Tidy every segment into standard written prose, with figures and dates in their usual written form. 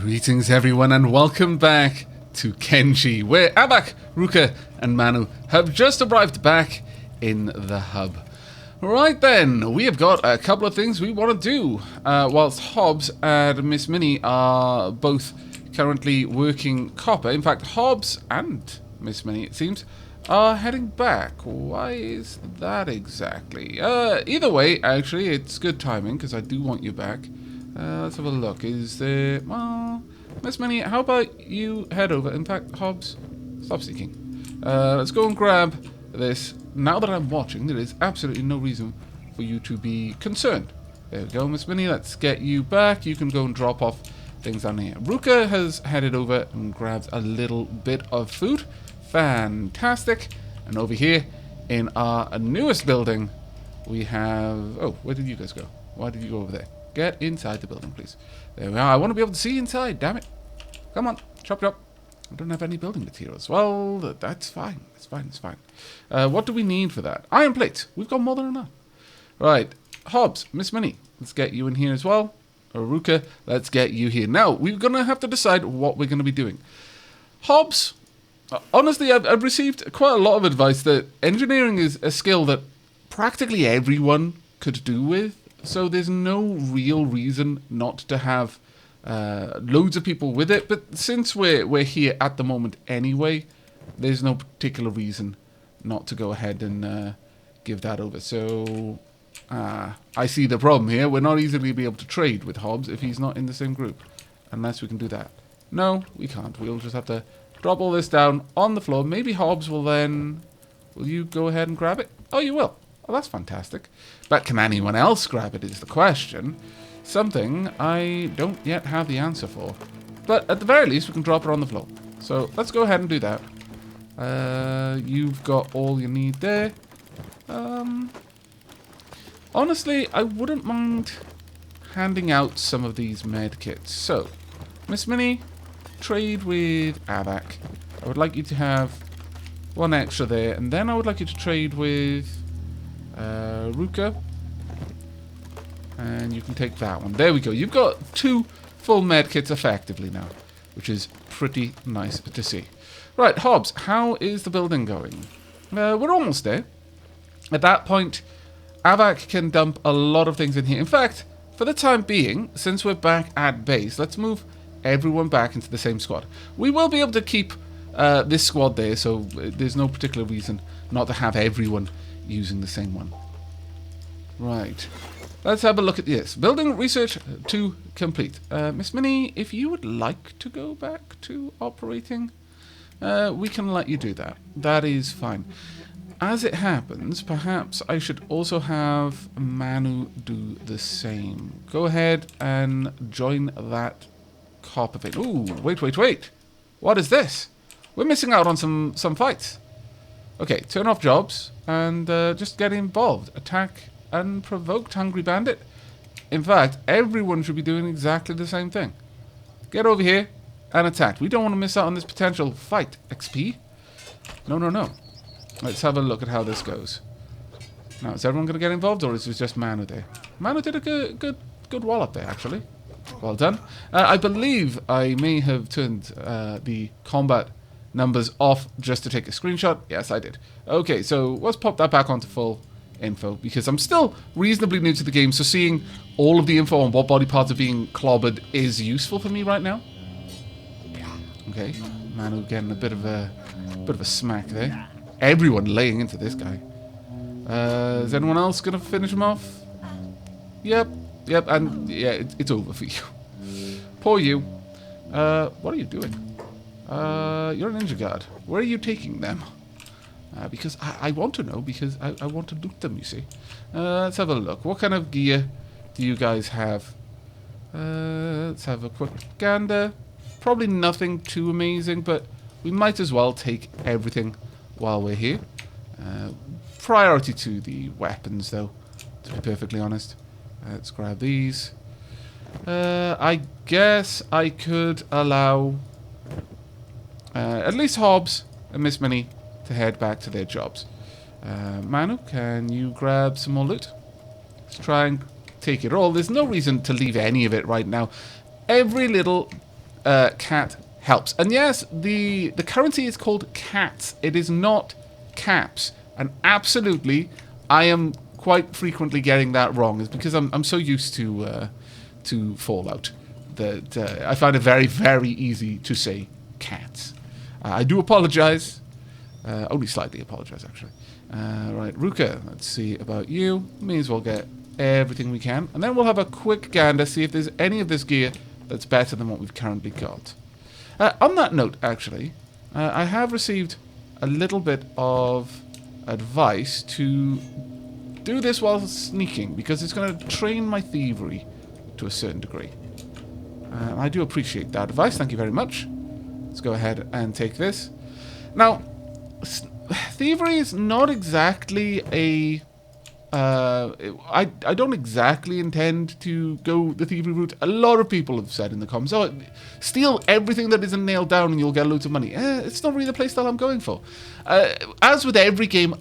Greetings everyone and welcome back to Kenshi, where Aavak, Ruka and Manu have just arrived back in the hub. Right then, we have got a couple of things we want to do, whilst Hobbs and Miss Minnie are both currently working copper. In fact, Hobbs and Miss Minnie, it seems, are heading back. Why is that exactly? Either way, actually, it's good timing, because I do want you back. Let's have a look. Is there... Well, Miss Minnie, how about you head over? In fact, Hobbs, stop seeking. Let's go and grab this. Now that I'm watching, there is absolutely no reason for you to be concerned. There we go, Miss Minnie. Let's get you back. You can go and drop off things down here. Ruka has headed over and grabbed a little bit of food. Fantastic. And over here, in our newest building, we have... Oh, where did you guys go? Why did you go over there? Get inside the building, please. There we are. I want to be able to see inside, damn it. Come on, chop chop. I don't have any building materials. Well, that's fine. It's fine, it's fine. What do we need for that? Iron plates. We've got more than enough. Right. Hobbs, Miss Minnie, let's get you in here as well. Aruka, let's get you here. Now, we're going to have to decide what we're going to be doing. Hobbs, honestly, I've received quite a lot of advice that engineering is a skill that practically everyone could do with. So there's no real reason not to have loads of people with it. But since we're here at the moment anyway, there's no particular reason not to go ahead and give that over. So I see the problem here. We're not easily be able to trade with Hobbs if he's not in the same group. Unless we can do that. No, we can't. We'll just have to drop all this down on the floor. Maybe Hobbs will then... Will you go ahead and grab it? Oh, you will. Oh, that's fantastic. But can anyone else grab it is the question. Something I don't yet have the answer for. But at the very least, we can drop it on the floor. So let's go ahead and do that. You've got all you need there. Honestly, I wouldn't mind handing out some of these med kits. So, Miss Minnie, trade with Aavak. I would like you to have one extra there. And then I would like you to trade with... Ruka, and you can take that one. There we go. You've got 2 full med kits effectively now, which is pretty nice to see. Right, Hobbs, how is the building going? We're almost there. At that point, Aavak can dump a lot of things in here. In fact, for the time being, since we're back at base, let's move everyone back into the same squad. We will be able to keep this squad there, so there's no particular reason not to have everyone using the same one. Right. Let's have a look at this. Building research 2 complete. Miss Minnie, if you would like to go back to operating, we can let you do that. That is fine. As it happens, perhaps I should also have Manu do the same. Go ahead and join that copper thing. Ooh, wait. What is this? We're missing out on some fights. Okay, turn off jobs and just get involved. Attack unprovoked hungry bandit. In fact, everyone should be doing exactly the same thing. Get over here and attack. We don't want to miss out on this potential fight. XP? No. Let's have a look at how this goes. Now, is everyone going to get involved or is it just Manu there? Manu did a good wallop there, actually. Well done. I believe I may have turned the combat numbers off just to take a screenshot. Yes, I did. Okay, so let's pop that back onto full info because I'm still reasonably new to the game, so seeing all of the info on what body parts are being clobbered is useful for me right now. Okay, Manu getting a bit of a smack there. Everyone laying into this guy. Is anyone else gonna finish him off? Yep, and yeah, it's over for you. Poor you. What are you doing? You're a ninja guard. Where are you taking them? Because I want to know, because I want to loot them, you see. Let's have a look. What kind of gear do you guys have? Let's have a quick gander. Probably nothing too amazing, but we might as well take everything while we're here. Priority to the weapons, though, to be perfectly honest. Let's grab these. I guess I could allow... at least Hobbs and Miss Minnie to head back to their jobs. Manu, can you grab some more loot? Let's try and take it all. There's no reason to leave any of it right now. Every little cat helps. And yes, the currency is called cats. It is not caps. And absolutely, I am quite frequently getting that wrong. It's because I'm so used to Fallout that I find it very, very easy to say cats. I do apologize. Only slightly apologize, actually. Right, Ruka, let's see about you. May as well get everything we can. And then we'll have a quick gander, see if there's any of this gear that's better than what we've currently got. On that note, actually, I have received a little bit of advice to do this while sneaking, because it's going to train my thievery to a certain degree. I do appreciate that advice. Thank you very much. Let's go ahead and take this. Now, thievery is not exactly a... I don't exactly intend to go the thievery route. A lot of people have said in the comments, oh, steal everything that isn't nailed down and you'll get loads of money. It's not really the playstyle I'm going for. As with every game,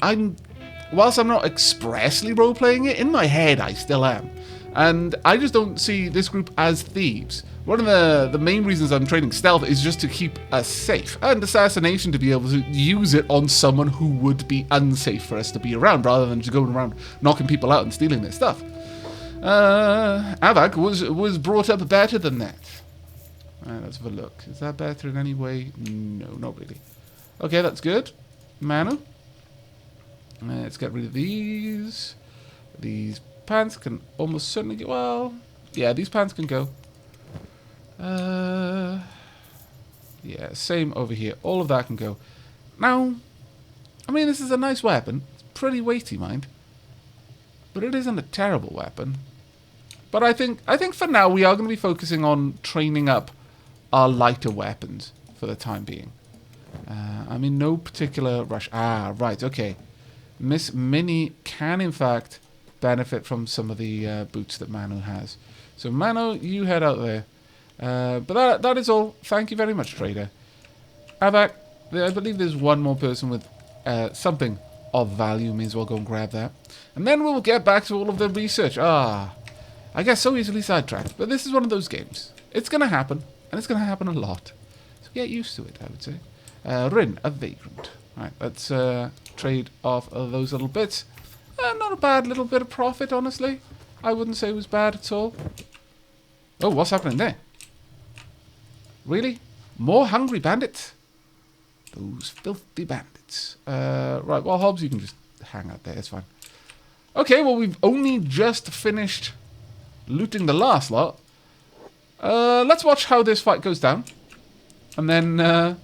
whilst I'm not expressly role-playing it, in my head I still am. And I just don't see this group as thieves. One of the main reasons I'm training stealth is just to keep us safe, and assassination to be able to use it on someone who would be unsafe for us to be around, rather than just going around knocking people out and stealing their stuff. Aavak was brought up better than that. Let's have a look. Is that better in any way? No, not really. Okay, that's good. Manu. Let's get rid of these. These pants can almost certainly go. Well, yeah, these pants can go. Yeah, same over here. All of that can go. Now, I mean, this is a nice weapon. It's pretty weighty, mind. But it isn't a terrible weapon. But I think for now we are going to be focusing on training up our lighter weapons for the time being. I'm in no particular rush. Ah, right, okay. Miss Minnie can, in fact, benefit from some of the boots that Manu has. So, Manu, you head out there. But that is all. Thank you very much, trader. Aavak, I believe there's one more person with something of value. May as well go and grab that. And then we'll get back to all of the research. I get so easily sidetracked. But this is one of those games. It's going to happen. And it's going to happen a lot. So get used to it, I would say. Rin, a vagrant. Right, let's trade off those little bits. Not a bad little bit of profit, honestly. I wouldn't say it was bad at all. Oh, what's happening there? Really? More hungry bandits? Those filthy bandits. Right, well, Hobbs, you can just hang out there. It's fine. Okay, well, we've only just finished looting the last lot. Let's watch how this fight goes down. And then I'll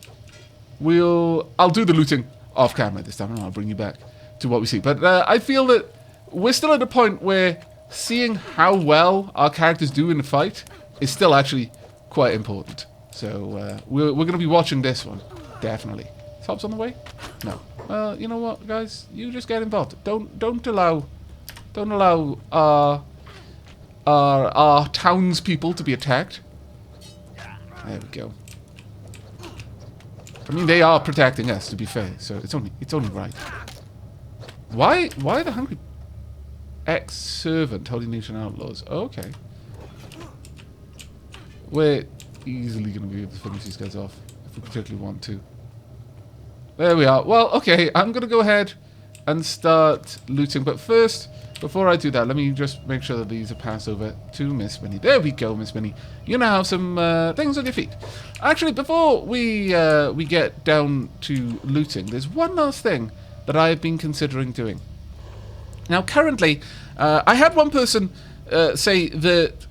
do the looting off camera this time, and I'll bring you back to what we see. But I feel that we're still at a point where seeing how well our characters do in the fight is still actually quite important. So we're going to be watching this one, definitely. Is Hobbs on the way? No. Well, you know what, guys? You just get involved. Don't allow our townspeople to be attacked. There we go. I mean, they are protecting us, to be fair. So it's only right. Why the hungry ex-servant holding nation outlaws? Oh, okay. We're easily going to be able to finish these guys off if we particularly want to. There we are. Well, okay, I'm going to go ahead and start looting. But first, before I do that, let me just make sure that these are passed over to Miss Minnie. There we go, Miss Minnie. You now have some things on your feet. Actually, before we get down to looting, there's one last thing that I have been considering doing. Now, currently, I had one person say that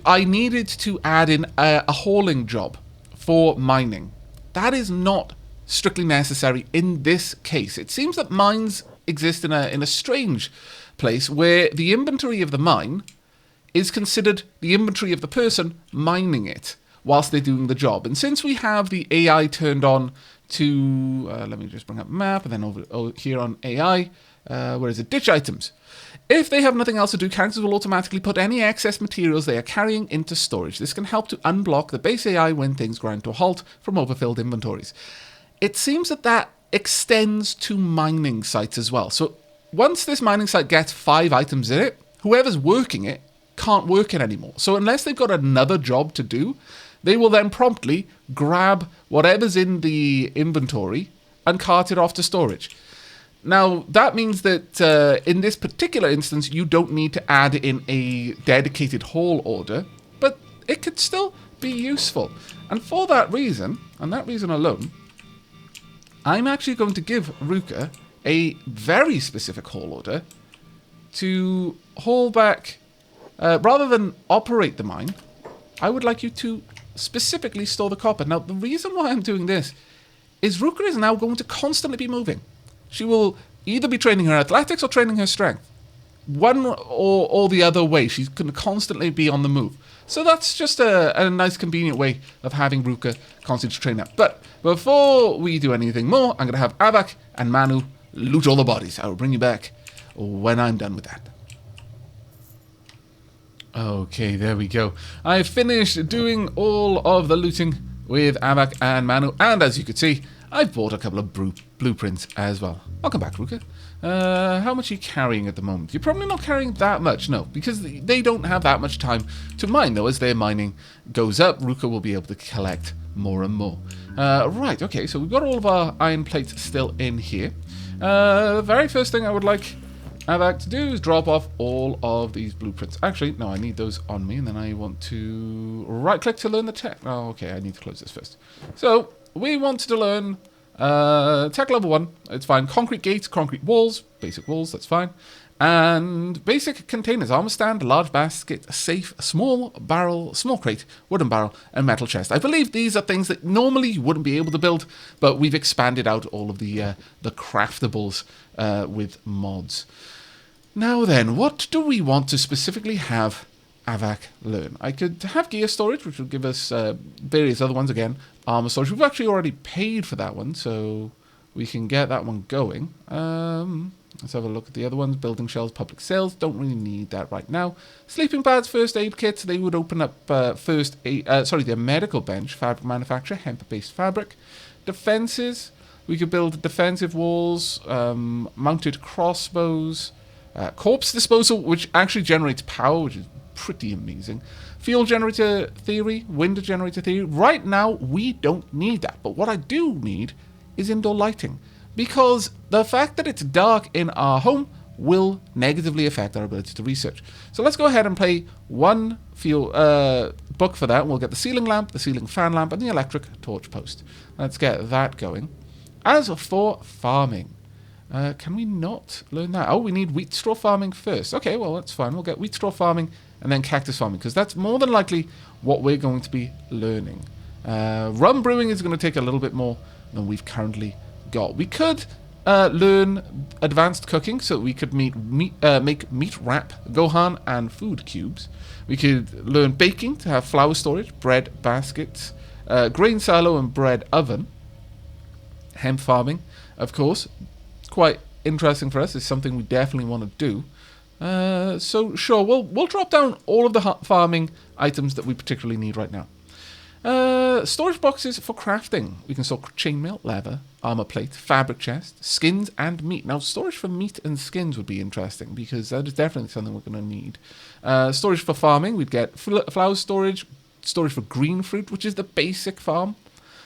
I needed to add in a hauling job for mining. That is not strictly necessary in this case. It seems that mines exist in a strange place where the inventory of the mine is considered the inventory of the person mining it whilst they're doing the job. And since we have the AI turned on to, let me just bring up map, and then over here on AI, where is it? Ditch items. If they have nothing else to do, characters will automatically put any excess materials they are carrying into storage. This can help to unblock the base AI when things grind to a halt from overfilled inventories. It seems that extends to mining sites as well. So once this mining site gets 5 items in it, whoever's working it can't work it anymore. So unless they've got another job to do, they will then promptly grab whatever's in the inventory and cart it off to storage. Now, that means that in this particular instance, you don't need to add in a dedicated haul order, but it could still be useful. And for that reason, and that reason alone, I'm actually going to give Ruka a very specific haul order to haul back, rather than operate the mine, I would like you to specifically store the copper. Now, the reason why I'm doing this is Ruka is now going to constantly be moving. She will either be training her athletics or training her strength. One or the other way. She's going to constantly be on the move. So that's just a nice, convenient way of having Ruka constantly train up. But before we do anything more, I'm going to have Aavak and Manu loot all the bodies. I will bring you back when I'm done with that. Okay, there we go. I've finished doing all of the looting with Aavak and Manu, and as you can see, I've bought a couple of blueprints as well. Welcome back, Ruka. How much are you carrying at the moment? You're probably not carrying that much, no, because they don't have that much time to mine, though. As their mining goes up, Ruka will be able to collect more and more. Right, okay, so we've got all of our iron plates still in here. The very first thing I would like Aavak to do is drop off all of these blueprints. Actually, no, I need those on me, and then I want to right-click to learn the tech. Oh, okay, I need to close this first. So, we wanted to learn tech level 1. It's fine. Concrete gates, concrete walls, basic walls, that's fine. And basic containers, armor stand, large basket, safe, small barrel, small crate, wooden barrel, and metal chest. I believe these are things that normally you wouldn't be able to build, but we've expanded out all of the craftables with mods. Now then, what do we want to specifically have Aavak learn? I could have gear storage, which would give us various other ones again. Armor storage. We've actually already paid for that one, so we can get that one going. Let's have a look at the other ones. Building shells, public sales. Don't really need that right now. Sleeping pads, first aid kits. They would open up their medical bench, fabric manufacturer, hemp-based fabric. Defenses. We could build defensive walls, mounted crossbows, corpse disposal, which actually generates power, which is pretty amazing. Fuel generator theory, window generator theory. Right now, we don't need that. But what I do need is indoor lighting, because the fact that it's dark in our home will negatively affect our ability to research. So let's go ahead and play one fuel book for that. And we'll get the ceiling lamp, the ceiling fan lamp, and the electric torch post. Let's get that going. As for farming, can we not learn that? Oh, we need wheat straw farming first. Okay, well, that's fine. We'll get wheat straw farming and then cactus farming, because that's more than likely what we're going to be learning. Rum brewing is going to take a little bit more than we've currently got. We could learn advanced cooking, so we could make meat wrap, gohan, and food cubes. We could learn baking to have flour storage, bread baskets, grain silo, and bread oven. Hemp farming, of course, quite interesting for us. It's something we definitely want to do. So sure, we'll drop down all of the farming items that we particularly need right now. Storage boxes for crafting. We can store chainmail, leather, armor plate, fabric chest, skins, and meat. Now, storage for meat and skins would be interesting, because that is definitely something we're going to need. Storage for farming, we'd get flour storage, storage for green fruit, which is the basic farm,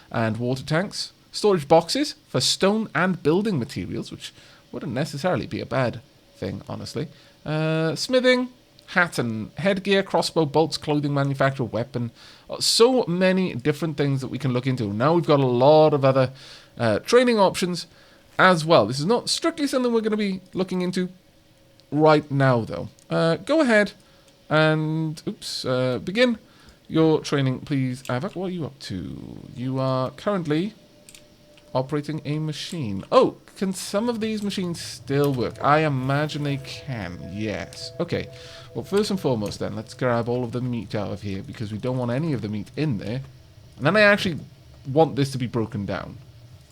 and water tanks. Storage boxes for stone and building materials, which wouldn't necessarily be a bad thing, honestly. Smithing, hat and headgear, crossbow, bolts, clothing manufacturer, weapon. So many different things that we can look into. Now we've got a lot of other training options as well. This is not strictly something we're going to be looking into right now, though. Go ahead and begin your training, please, Aavak. What are you up to? You are currently operating a machine. Oh, can some of these machines still work? I imagine they can, yes. Okay, well, first and foremost then, let's grab all of the meat out of here, because we don't want any of the meat in there. And then I actually want this to be broken down.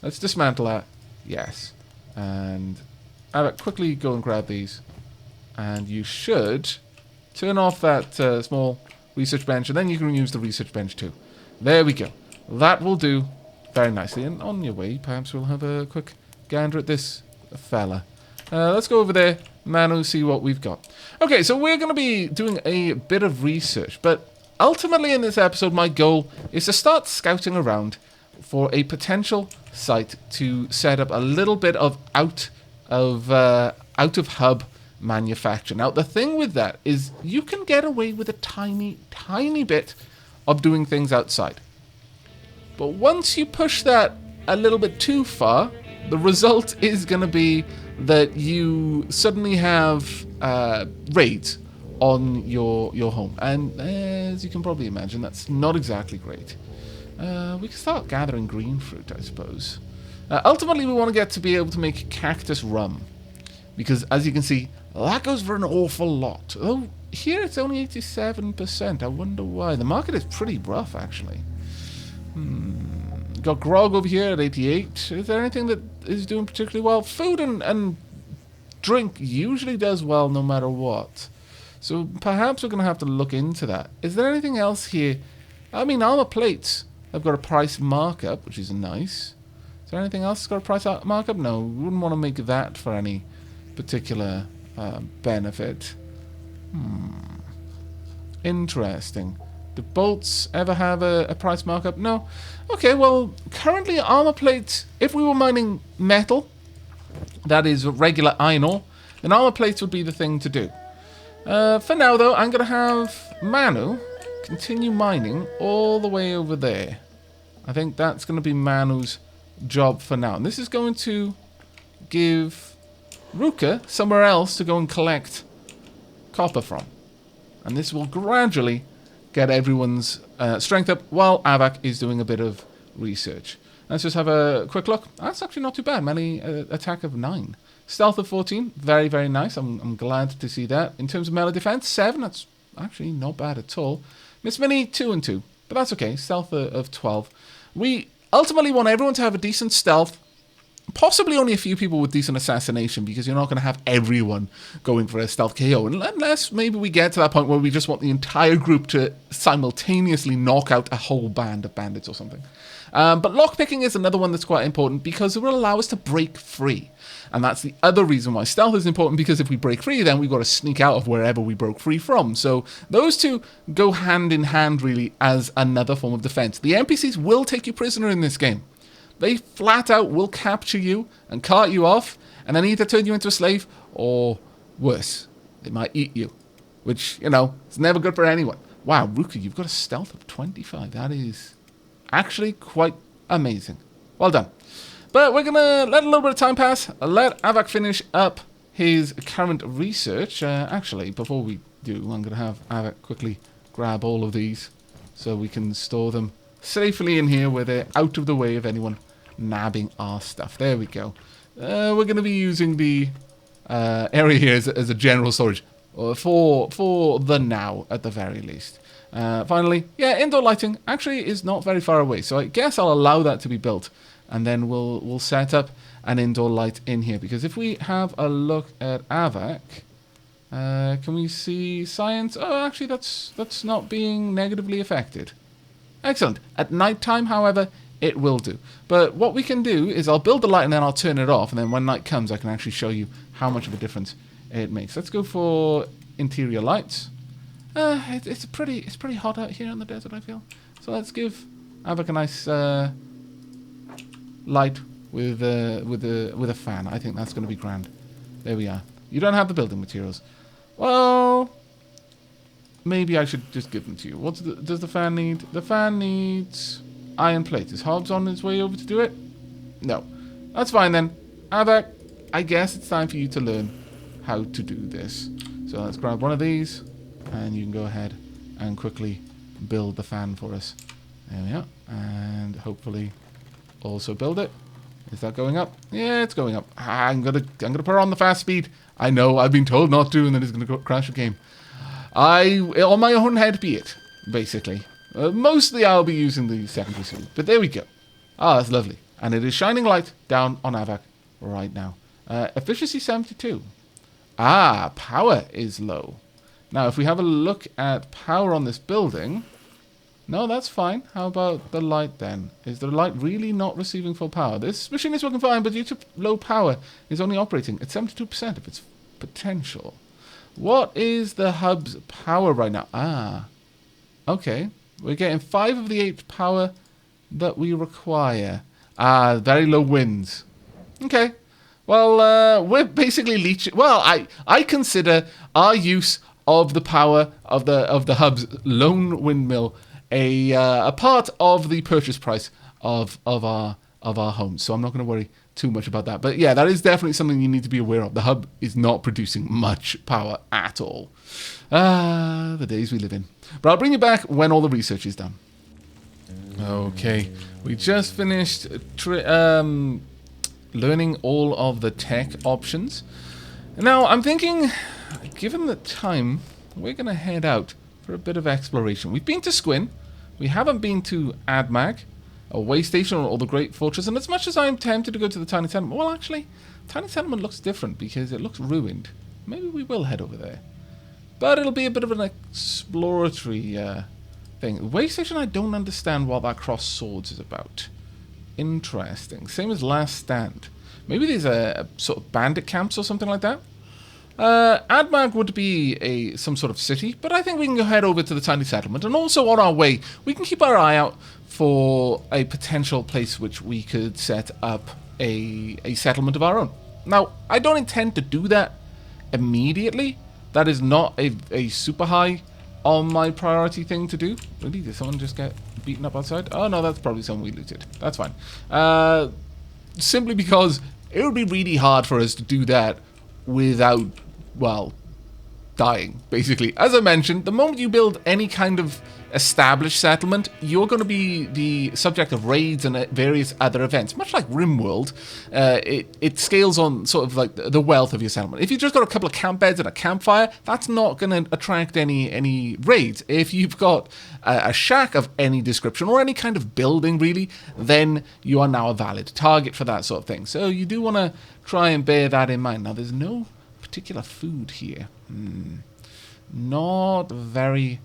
Let's dismantle that. Yes. And Aavak, quickly go and grab these. And you should turn off that small research bench, and then you can use the research bench too. There we go. That will do very nicely. And on your way, perhaps we'll have a quick gander at this fella. Let's go over there, Manu, see what we've got. Okay, so we're going to be doing a bit of research, but ultimately in this episode, my goal is to start scouting around for a potential site to set up a little bit of out of hub manufacture. Now, the thing with that is you can get away with a tiny bit of doing things outside. But once you push that a little bit too far, the result is going to be that you suddenly have raids on your home. And as you can probably imagine, that's not exactly great. We can start gathering green fruit, I suppose. Ultimately, we want to get to be able to make cactus rum. Because, as you can see, that goes for an awful lot. Oh, here it's only 87%. I wonder why. The market is pretty rough, actually. Got grog over here at 88. Is there anything that is doing particularly well? Food and drink usually does well no matter what. So perhaps we're going to have to look into that. Is there anything else here? I mean, armor plates have got a price markup, which is nice. Is there anything else that's got a price markup? No, we wouldn't want to make that for any particular benefit. Interesting. Do bolts ever have a price markup? No. Okay, well, currently armor plates, if we were mining metal, that is regular iron ore, then armor plates would be the thing to do. For now, though, I'm going to have Manu continue mining all the way over there. I think that's going to be Manu's job for now. And this is going to give Ruka somewhere else to go and collect copper from. And this will gradually get everyone's strength up while Aavak is doing a bit of research. Let's just have a quick look. That's actually not too bad. Melee attack of 9. Stealth of 14. Very, very nice. I'm glad to see that. In terms of melee defense, 7. That's actually not bad at all. Miss Mini, 2 and 2. But that's okay. Stealth of 12. We ultimately want everyone to have a decent stealth. Possibly only a few people with decent assassination, because you're not going to have everyone going for a stealth KO. Unless maybe we get to that point where we just want the entire group to simultaneously knock out a whole band of bandits or something. But lockpicking is another one that's quite important because it will allow us to break free. And that's the other reason why stealth is important, because if we break free, then we've got to sneak out of wherever we broke free from. So those two go hand in hand, really, as another form of defense. The NPCs will take you prisoner in this game. They flat out will capture you and cart you off, and then either turn you into a slave, or worse, they might eat you. Which, you know, is never good for anyone. Wow, Ruka, you've got a stealth of 25. That is actually quite amazing. Well done. But we're going to let a little bit of time pass, let Aavak finish up his current research. Actually, before we do, I'm going to have Aavak quickly grab all of these so we can store them safely in here where they're out of the way of anyone nabbing our stuff. There we go. We're going to be using the area here as a general storage for the now, at the very least. Finally, yeah, indoor lighting actually is not very far away, so I guess I'll allow that to be built, and then we'll set up an indoor light in here, because if we have a look at Aavak, can we see science? Oh, actually, that's not being negatively affected. Excellent. At night time, however, it will do. But what we can do is I'll build the light and then I'll turn it off, and then when night comes, I can actually show you how much of a difference it makes. Let's go for interior lights. It's pretty hot out here in the desert, I feel. So let's give Aavak a nice light with a fan. I think that's going to be grand. There we are. You don't have the building materials. Well, maybe I should just give them to you. What does the fan need? The fan needs iron plate. Is Hobbs on his way over to do it? No. That's fine then. Aavak, I guess it's time for you to learn how to do this. So let's grab one of these, and you can go ahead and quickly build the fan for us. There we are. And hopefully also build it. Is that going up? Yeah, it's going up. I'm gonna put her on the fast speed. I know, I've been told not to, and then it's gonna crash the game. On my own head be it, basically. Mostly I'll be using the secondary suit, but there we go. Ah, that's lovely. And it is shining light down on Aavak right now. Efficiency 72. Ah, power is low. Now, if we have a look at power on this building... No, that's fine. How about the light then? Is the light really not receiving full power? This machine is working fine, but due to low power, is only operating at 72% of its potential. What is the hub's power right now? Ah. Okay. We're getting 5 of the 8 power that we require. Very low winds. Okay. Well, we're basically leeching. Well, I consider our use of the power of the hub's lone windmill a part of the purchase price of our home. So I'm not going to worry too much about that. But yeah, that is definitely something you need to be aware of. The hub is not producing much power at all. The days we live in. But I'll bring you back when all the research is done. Okay, we just finished learning all of the tech options. Now, I'm thinking, given the time, we're going to head out for a bit of exploration. We've been to Squin. We haven't been to Aavak, a way station, or the Great Fortress. And as much as I'm tempted to go to the Tiny Settlement, well, actually, Tiny Settlement looks different because it looks ruined. Maybe we will head over there. But it'll be a bit of an exploratory thing. Way station, I don't understand what that cross swords is about. Interesting. Same as Last Stand. Maybe these are sort of bandit camps or something like that. Aavak would be some sort of city, but I think we can go head over to the Tiny Settlement. And also on our way, we can keep our eye out for a potential place which we could set up a settlement of our own. Now, I don't intend to do that immediately. That is not a super high on my priority thing to do. Really? Did someone just get beaten up outside? Oh, no, that's probably someone we looted. That's fine. Simply because it would be really hard for us to do that without, well, dying, basically. As I mentioned, the moment you build any kind of established settlement, you're going to be the subject of raids and various other events. Much like RimWorld, it scales on sort of like the wealth of your settlement. If you've just got a couple of camp beds and a campfire, that's not going to attract any raids. If you've got a shack of any description or any kind of building, really, then you are now a valid target for that sort of thing. So you do want to try and bear that in mind. Now, there's no particular food here. Not very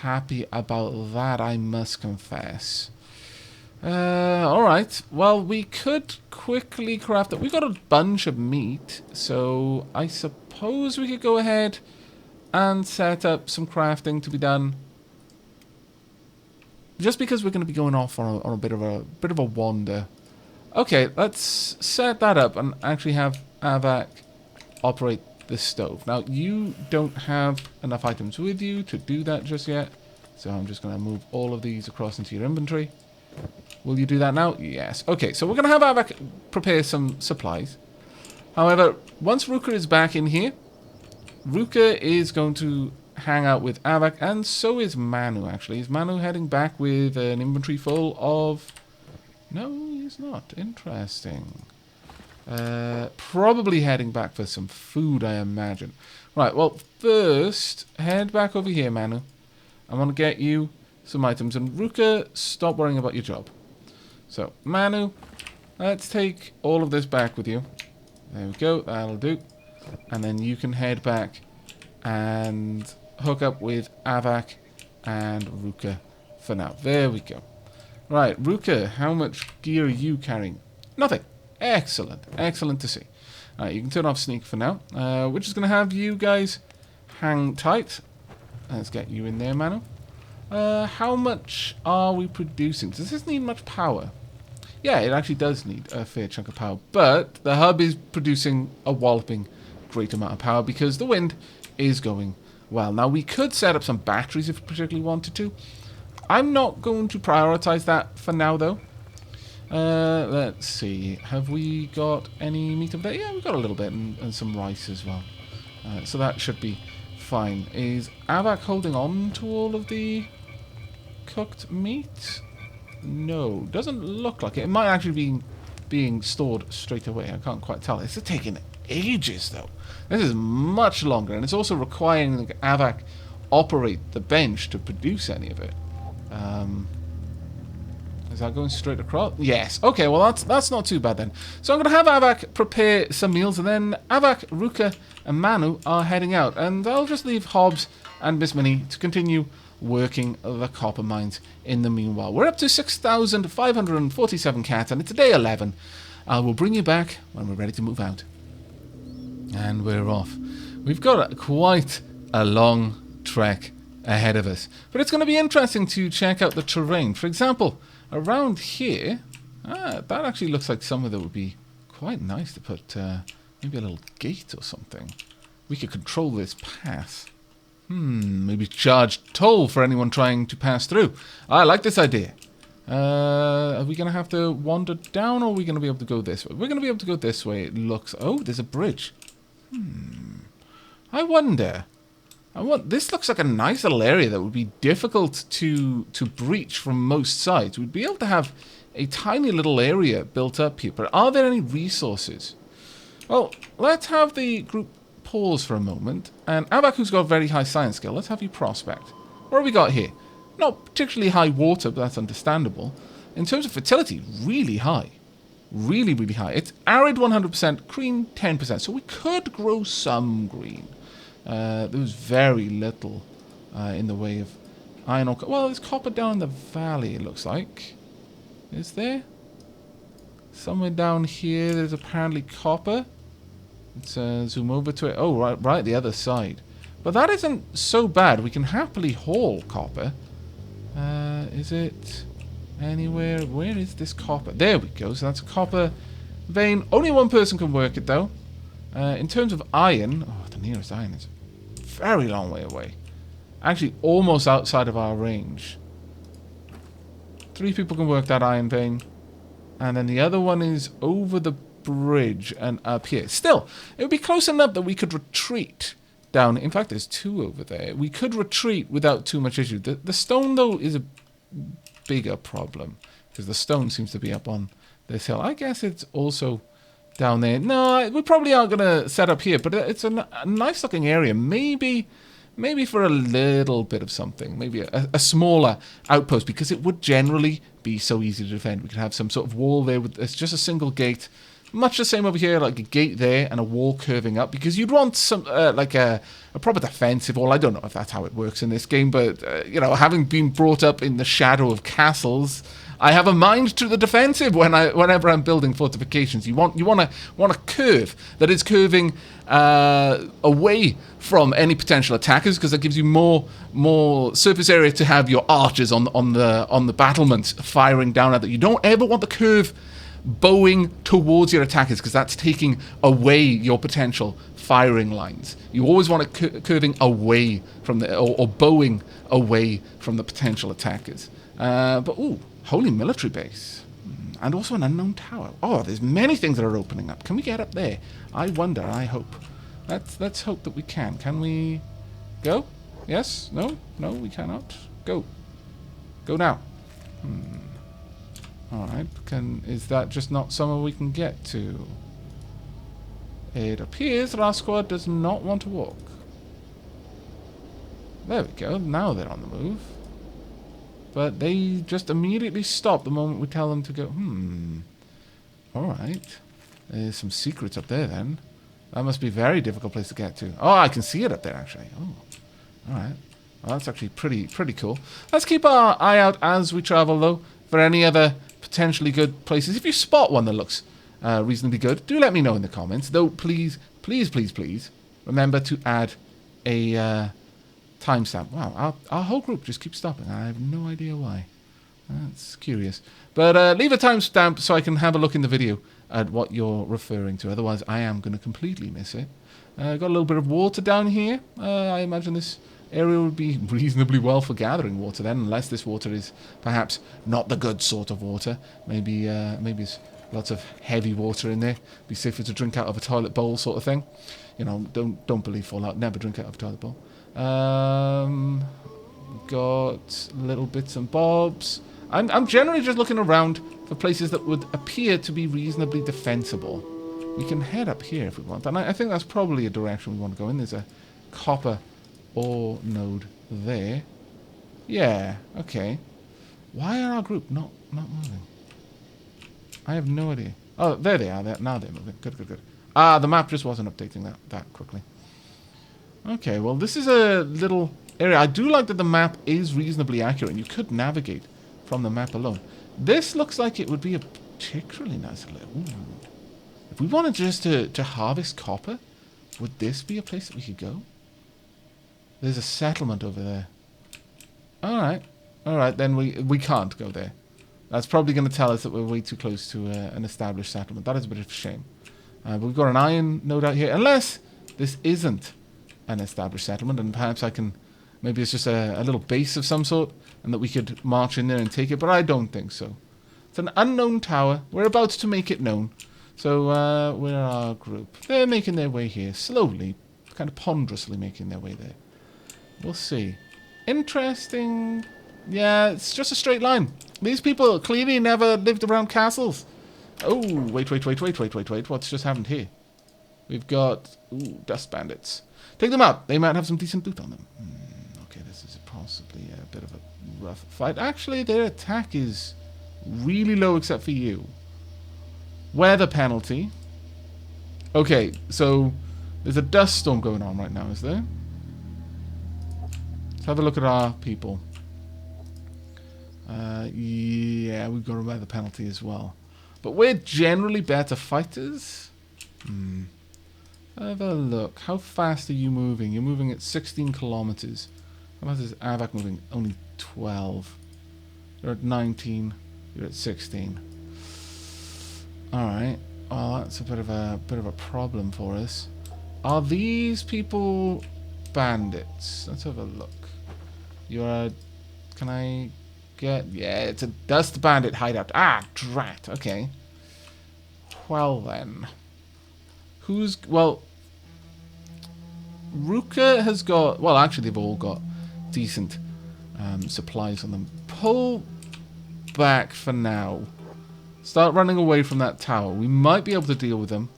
happy about that, I must confess. Alright, well, we could quickly craft it. We've got a bunch of meat, so I suppose we could go ahead and set up some crafting to be done. Just because we're going to be going off on a bit of a wander. Okay, let's set that up and actually have Aavak operate the stove. Now, you don't have enough items with you to do that just yet, so I'm just going to move all of these across into your inventory. Will you do that now? Yes. Okay, so we're going to have Aavak prepare some supplies. However, once Ruka is back in here, Ruka is going to hang out with Aavak, and so is Manu, actually. Is Manu heading back with an inventory full of... No, he's not. Interesting. Probably heading back for some food, I imagine. Right, well, first, head back over here, Manu. I want to get you some items. And Ruka, stop worrying about your job. So, Manu, let's take all of this back with you. There we go, that'll do. And then you can head back and hook up with Aavak and Ruka for now. There we go. Right, Ruka, how much gear are you carrying? Nothing. Excellent. Excellent to see. Alright, you can turn off sneak for now. We're just going to have you guys hang tight. Let's get you in there, Manu. How much are we producing? Does this need much power? Yeah, it actually does need a fair chunk of power. But the hub is producing a walloping great amount of power because the wind is going well. Now, we could set up some batteries if we particularly wanted to. I'm not going to prioritize that for now, though. Let's see. Have we got any meat up there? Yeah, we've got a little bit and some rice as well. So that should be fine. Is Aavak holding on to all of the cooked meat? No, doesn't look like it. It might actually be being stored straight away. I can't quite tell. It's taking ages, though. This is much longer, and it's also requiring Aavak operate the bench to produce any of it. Is that going straight across? Yes. Okay, well, that's not too bad then. So I'm going to have Aavak prepare some meals, and then Aavak, Ruka, and Manu are heading out. And I'll just leave Hobbs and Miss Minnie to continue working the copper mines in the meanwhile. We're up to 6,547 cats, and it's day 11. I will bring you back when we're ready to move out. And we're off. We've got quite a long trek ahead of us. But it's going to be interesting to check out the terrain. For example, around here, that actually looks like somewhere that would be quite nice to put maybe a little gate or something. We could control this path. Maybe charge toll for anyone trying to pass through. I like this idea. Are we going to have to wander down, or are we going to be able to go this way? We're going to be able to go this way, it looks. Oh, there's a bridge. I wonder. This looks like a nice little area that would be difficult to breach from most sides. We'd be able to have a tiny little area built up here. But are there any resources? Well, let's have the group pause for a moment. And Aavak, who's got very high science skill, let's have you prospect. What have we got here? Not particularly high water, but that's understandable. In terms of fertility, really high. Really, really high. It's arid 100%, green 10%. So we could grow some green. There was very little in the way of iron or... Well, there's copper down in the valley, it looks like. Is there? Somewhere down here, there's apparently copper. Let's zoom over to it. Oh, right, the other side. But that isn't so bad. We can happily haul copper. Is it anywhere? Where is this copper? There we go. So that's a copper vein. Only one person can work it, though. In terms of iron... Oh, the nearest iron is a very long way away. Actually, almost outside of our range. 3 people can work that iron vein. And then the other one is over the bridge and up here. Still, it would be close enough that we could retreat down. In fact, there's 2 over there. We could retreat without too much issue. The stone, though, is a bigger problem. Because the stone seems to be up on this hill. I guess it's also down there. No, we probably are going to set up here. But it's a nice-looking area. Maybe for a little bit of something. Maybe a smaller outpost. Because it would generally be so easy to defend. We could have some sort of wall there. It's just a single gate. Much the same over here, like a gate there and a wall curving up, because you'd want some like a proper defensive wall. I don't know if that's how it works in this game, but you know, having been brought up in the shadow of castles, I have a mind to the defensive whenever I'm building fortifications. You want a curve that is curving away from any potential attackers, because that gives you more surface area to have your archers on the battlements firing down at them. You don't ever want the curve bowing towards your attackers, because that's taking away your potential firing lines. You always want it curving away from or bowing away from the potential attackers. But ooh, holy military base, and also an unknown tower. Oh, there's many things that are opening up. Can we get up there? I wonder. I hope. Let's hope that we can. Can we go? Yes? No? No, we cannot. Go. Go now. Alright, is that just not somewhere we can get to? It appears that our squad does not want to walk. There we go, now they're on the move. But they just immediately stop the moment we tell them to go. Alright. There's some secrets up there then. That must be a very difficult place to get to. Oh, I can see it up there actually. Oh, alright. Well, that's actually pretty cool. Let's keep our eye out as we travel though, for any other potentially good places. If you spot one that looks reasonably good, do let me know in the comments. Though, please remember to add a timestamp. Wow, our whole group just keeps stopping. I have no idea why. That's curious. But leave a timestamp so I can have a look in the video at what you're referring to. Otherwise, I am going to completely miss it. Got a little bit of water down here. I imagine this area would be reasonably well for gathering water then, unless this water is perhaps not the good sort of water. Maybe it's lots of heavy water in there. Be safer to drink out of a toilet bowl sort of thing. You know, don't believe Fallout. Never drink out of a toilet bowl. Got little bits and bobs. I'm generally just looking around for places that would appear to be reasonably defensible. We can head up here if we want, and I think that's probably a direction we want to go in. There's a copper ore node there. Yeah, okay. Why are our group not moving? I have no idea. Oh, there they are. Now they're moving. Good. Ah, the map just wasn't updating that quickly. Okay, well, this is a little area. I do like that the map is reasonably accurate. You could navigate from the map alone. This looks like it would be a particularly nice little... Ooh. If we wanted just to harvest copper, would this be a place that we could go? There's a settlement over there. Alright. Alright, then we can't go there. That's probably going to tell us that we're way too close to an established settlement. That is a bit of a shame. But we've got an iron node out here. Unless this isn't an established settlement, and perhaps I can... Maybe it's just a little base of some sort, and that we could march in there and take it, but I don't think so. It's an unknown tower. We're about to make it known. So, where are our group? They're making their way here, slowly, kind of ponderously making their way there. We'll see. Interesting. Yeah, it's just a straight line. These people clearly never lived around castles. Oh, wait. What's just happened here? We've got... Ooh, dust bandits. Take them out. They might have some decent loot on them. Okay, this is possibly a bit of a rough fight. Actually, their attack is really low except for you. Weather penalty. Okay, so there's a dust storm going on right now, is there? Let's have a look at our people. Yeah, we've got a weather penalty as well. But we're generally better fighters. Have a look. How fast are you moving? You're moving at 16 kilometers. How fast is Aavak moving? Only 12. You're at 19. You're at 16. Alright. Well, that's a bit of a problem for us. Are these people bandits? Let's have a look. You're a... Can I get... Yeah, it's a dust bandit hideout. Ah, drat. Okay. Well, then. Who's... Well... Ruka has got... Well, actually, they've all got decent supplies on them. Pull back for now. Start running away from that tower. We might be able to deal with them.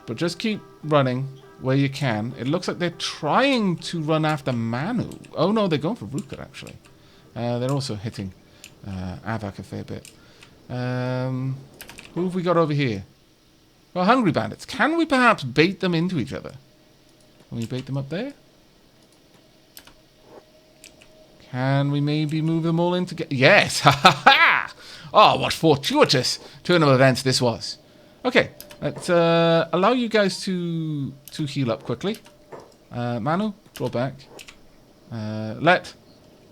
But just keep running where you can. It looks like they're trying to run after Manu. Oh, no, they're going for Ruka, actually. They're also hitting Aavak a fair bit. Who have we got over here? Well, hungry bandits. Can we perhaps bait them into each other? Can we bait them up there? Can we maybe move them all in together? Yes! Ha ha ha! Oh, what fortuitous turn of events this was. Okay, let's allow you guys to heal up quickly. Manu, draw back. Let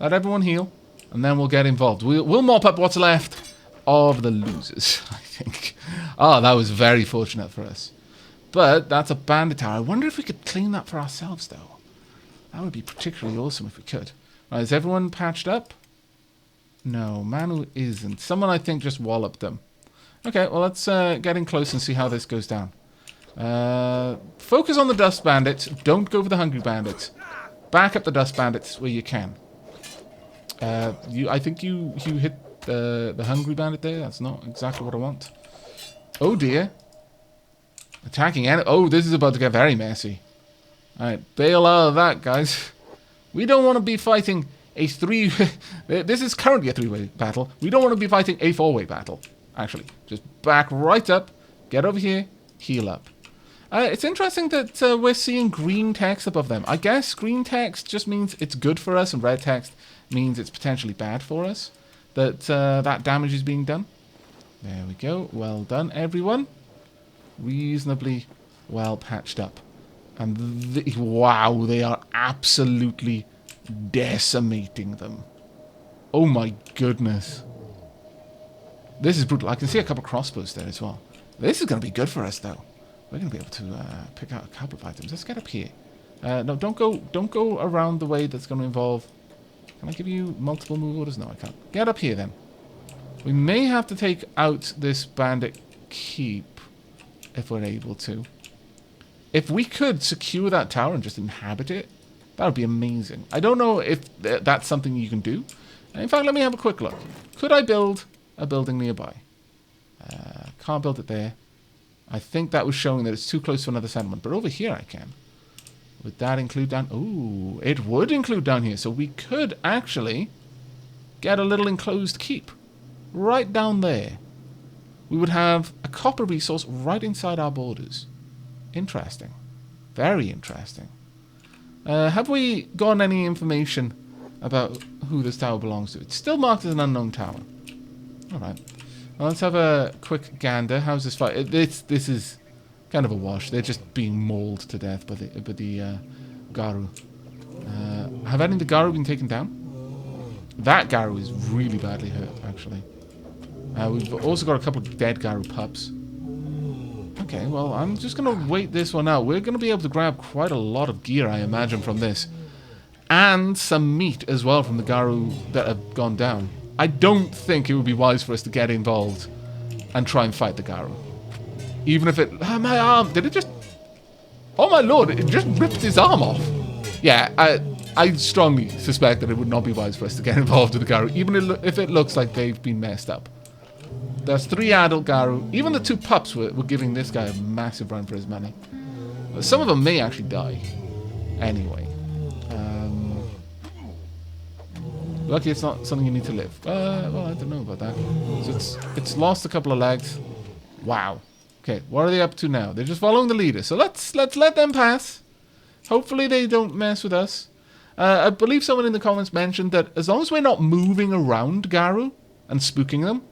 everyone heal, and then we'll get involved. We'll mop up what's left of the losers, I think. Oh, that was very fortunate for us. But that's a bandit tower. I wonder if we could clean that for ourselves, though. That would be particularly awesome if we could. Right, is everyone patched up? No, Manu isn't. Someone, I think, just walloped them. Okay, well, let's get in close and see how this goes down. Focus on the dust bandits. Don't go for the hungry bandits. Back up the dust bandits where you can. I think you hit the hungry bandit there. That's not exactly what I want. Oh, dear. Attacking enemy. Oh, this is about to get very messy. Alright, bail out of that, guys. We don't want to be fighting a this is currently a three-way battle. We don't want to be fighting a four-way battle, actually. Just back right up, get over here, heal up. It's interesting that we're seeing green text above them. I guess green text just means it's good for us, and red text means it's potentially bad for us. That that damage is being done. There we go. Well done, everyone. Reasonably well patched up. And wow, they are absolutely decimating them. Oh my goodness. This is brutal. I can see a couple crossbows there as well. This is going to be good for us, though. We're going to be able to pick out a couple of items. Let's get up here. No, don't go around the way that's going to involve... Can I give you multiple move orders? No, I can't. Get up here, then. We may have to take out this bandit keep, if we're able to. If we could secure that tower and just inhabit it, that would be amazing. I don't know if that's something you can do. In fact, let me have a quick look. Could I build a building nearby? Can't build it there. I think that was showing that it's too close to another settlement. But over here I can. Would that include down... Ooh, it would include down here. So we could actually get a little enclosed keep. Right down there. We would have a copper resource right inside our borders. Interesting. Very interesting. Have we gotten any information about who this tower belongs to? It's still marked as an unknown tower. Alright. Well, let's have a quick gander. How's this fight? This is kind of a wash. They're just being mauled to death by the Garu. Have any of the Garu been taken down? That Garu is really badly hurt, actually. We've also got a couple of dead Garu pups. Okay, well, I'm just going to wait this one out. We're going to be able to grab quite a lot of gear, I imagine, from this. And some meat as well from the Garu that have gone down. I don't think it would be wise for us to get involved and try and fight the Garu. Even if it... Oh, my arm! Did it just... Oh my lord, it just ripped his arm off. Yeah, I strongly suspect that it would not be wise for us to get involved with the Garu, even if it looks like they've been messed up. There's 3 adult Garu. Even the 2 pups were giving this guy a massive run for his money. Some of them may actually die. Anyway. Lucky it's not something you need to live. Well, I don't know about that. So it's lost a couple of legs. Wow. Okay, what are they up to now? They're just following the leader. So let's let them pass. Hopefully they don't mess with us. I believe someone in the comments mentioned that as long as we're not moving around Garu and spooking them,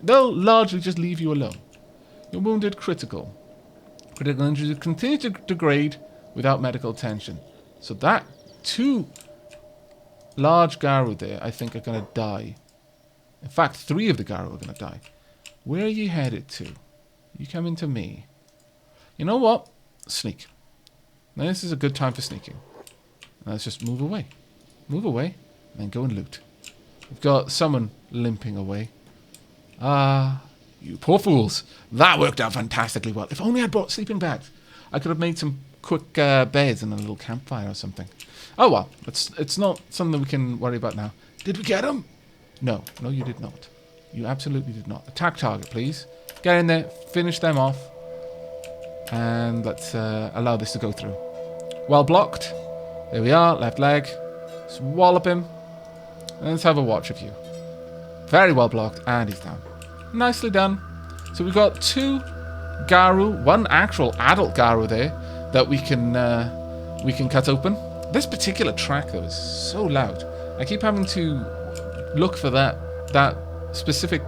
they'll largely just leave you alone. You're wounded critical. Critical injuries continue to degrade without medical attention. So that 2 large Garu there, I think, are going to die. In fact, 3 of the Garu are going to die. Where are you headed to? You coming to me. You know what? Sneak. Now this is a good time for sneaking. Let's just move away. Move away, and then go and loot. We've got someone limping away. Ah, you poor fools. That worked out fantastically well. If only I'd brought sleeping bags. I could have made some quick beds and a little campfire or something. Oh well, it's not something we can worry about now. Did we get him? No, you did not. You absolutely did not. Attack target, please. Get in there, finish them off, and let's allow this to go through. Well blocked. There we are, left leg. Just wallop him. And let's have a watch of you. Very well blocked, and he's down. Nicely done. So we've got 2 Garu, 1 actual adult Garu there that we can cut open. This particular track though is so loud. I keep having to look for that specific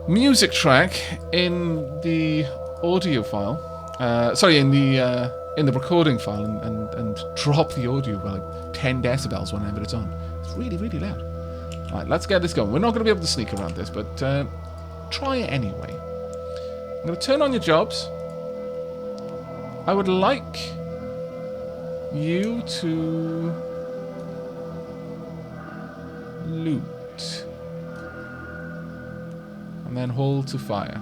music track in the audio file. Sorry, in the recording file, and drop the audio by like 10 decibels whenever it's on. It's really, really loud. Alright, let's get this going. We're not going to be able to sneak around this, but try it anyway. I'm going to turn on your jobs. I would like you to loot. And then hold to fire.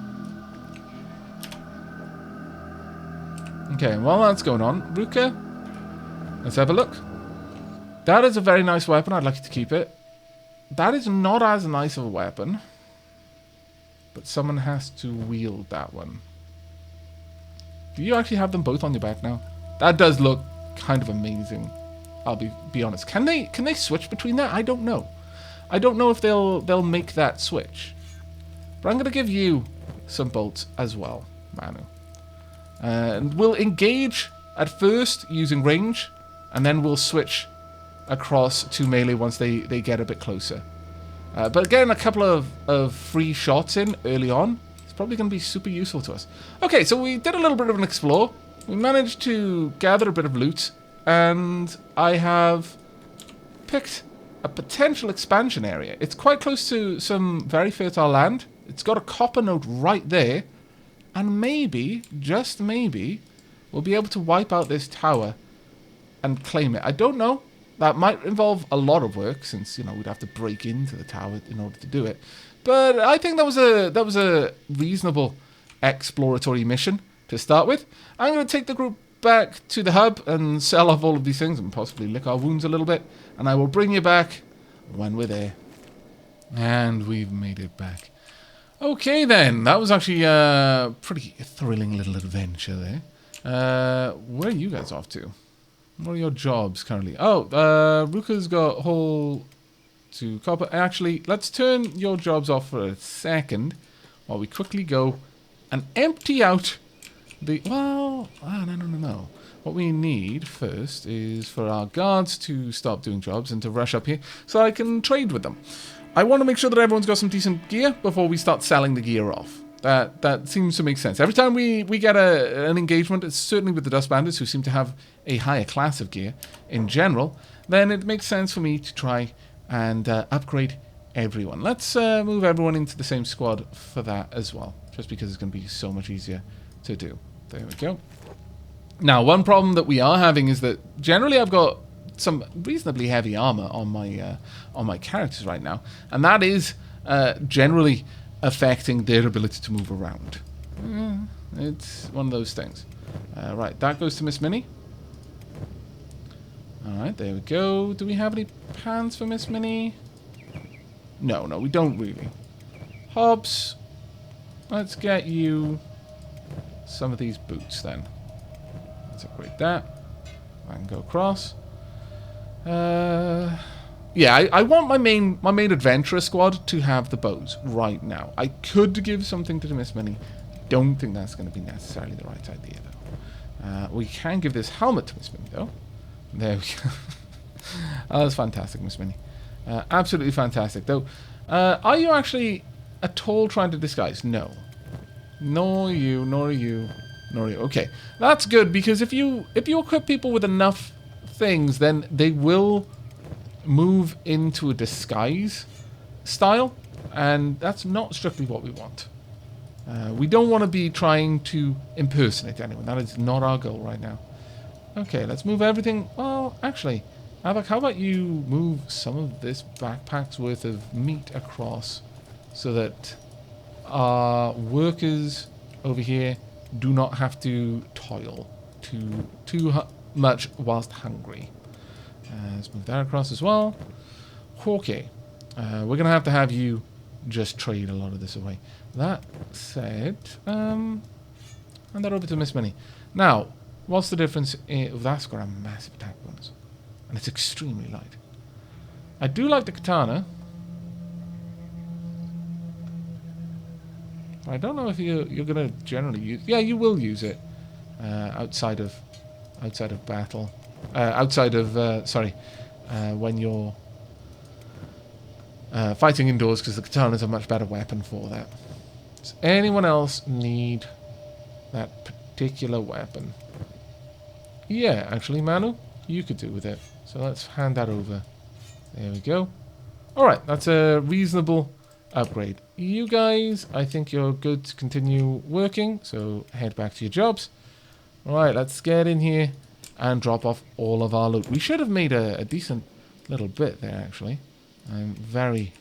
Okay, while that's going on, Ruka, let's have a look. That is a very nice weapon. I'd like you to keep it. That is not as nice of a weapon, but someone has to wield that one. Do you actually have them both on your back now? That does look kind of amazing. I'll be honest. Can they switch between that? I don't know. I don't know if they'll make that switch. But I'm going to give you some bolts as well, Manu. And we'll engage at first using range, and then we'll switch across to melee once they get a bit closer. But getting a couple of free shots in early on is probably going to be super useful to us. Okay, so we did a little bit of an explore. We managed to gather a bit of loot, and I have picked a potential expansion area. It's quite close to some very fertile land. It's got a copper node right there, and maybe, just maybe, we'll be able to wipe out this tower and claim it. I don't know. That might involve a lot of work, since, you know, we'd have to break into the tower in order to do it. But I think that was a reasonable exploratory mission to start with. I'm going to take the group back to the hub and sell off all of these things and possibly lick our wounds a little bit. And I will bring you back when we're there. And we've made it back. Okay then, that was actually a pretty thrilling little adventure there. Where are you guys off to? What are your jobs currently? Oh, Ruka's got whole to copper. Actually, let's turn your jobs off for a second while we quickly go and empty out the... Well, no. What we need first is for our guards to stop doing jobs and to rush up here so I can trade with them. I want to make sure that everyone's got some decent gear before we start selling the gear off. That seems to make sense. Every time we get an engagement, it's certainly with the Dust Bandits, who seem to have a higher class of gear in general, then it makes sense for me to try and upgrade everyone. Let's move everyone into the same squad for that as well, just because it's going to be so much easier to do. There we go. Now, one problem that we are having is that generally I've got some reasonably heavy armor on my characters right now, and that is generally affecting their ability to move around. It's one of those things. Right, that goes to Miss Minnie. Alright, there we go. Do we have any pants for Miss Minnie? No, we don't really. Hobbs, let's get you some of these boots then. Let's upgrade that. I can go across. Yeah, I want my main adventurer squad to have the bows right now. I could give something to the Miss Minnie. Don't think that's going to be necessarily the right idea, though. We can give this helmet to Miss Minnie, though. There we go. Oh, that's fantastic, Miss Minnie. Absolutely fantastic, though. Are you actually at all trying to disguise? No. Nor you, nor you, nor you. Okay, that's good, because if you equip people with enough things, then they will move into a disguise style, and that's not strictly what we want. We don't want to be trying to impersonate anyone. That is not our goal right now. Okay, let's move everything. Well, actually, Aavak, how about you move some of this backpack's worth of meat across so that our workers over here do not have to toil too much whilst hungry. Let's move that across as well. Okay, we're going to have you just trade a lot of this away. That said, hand that over to Miss Minnie. Now, what's the difference? That's got a massive attack bonus, and it's extremely light. I do like the katana. I don't know if you're going to generally use. Yeah, you will use it outside of battle. When you're fighting indoors, because the katana is a much better weapon for that. Does anyone else need that particular weapon? Yeah, actually, Manu, you could do with it. So let's hand that over. There we go. Alright, that's a reasonable upgrade. You guys, I think you're good to continue working, so head back to your jobs. Alright, let's get in here and drop off all of our loot. We should have made a decent little bit there, actually. I'm very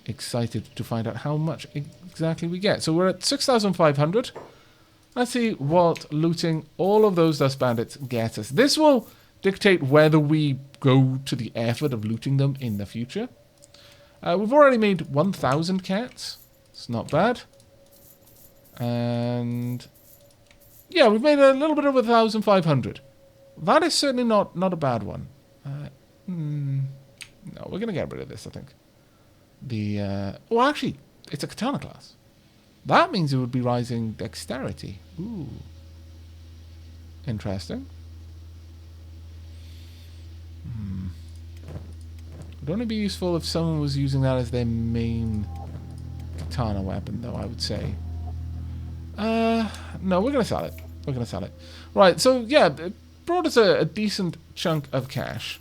excited to find out how much exactly we get. So we're at 6,500. Let's see what looting all of those dust bandits get us. This will dictate whether we go to the effort of looting them in the future. We've already made 1,000 cats. It's not bad. And yeah, we've made a little bit over 1,500. That is certainly not a bad one. No, we're going to get rid of this, I think. Well, actually, it's a katana class. That means it would be rising dexterity. Ooh. Interesting. Would only be useful if someone was using that as their main katana weapon, though, I would say. No, we're going to sell it. We're going to sell it. Right, so, yeah, it brought us a decent chunk of cash.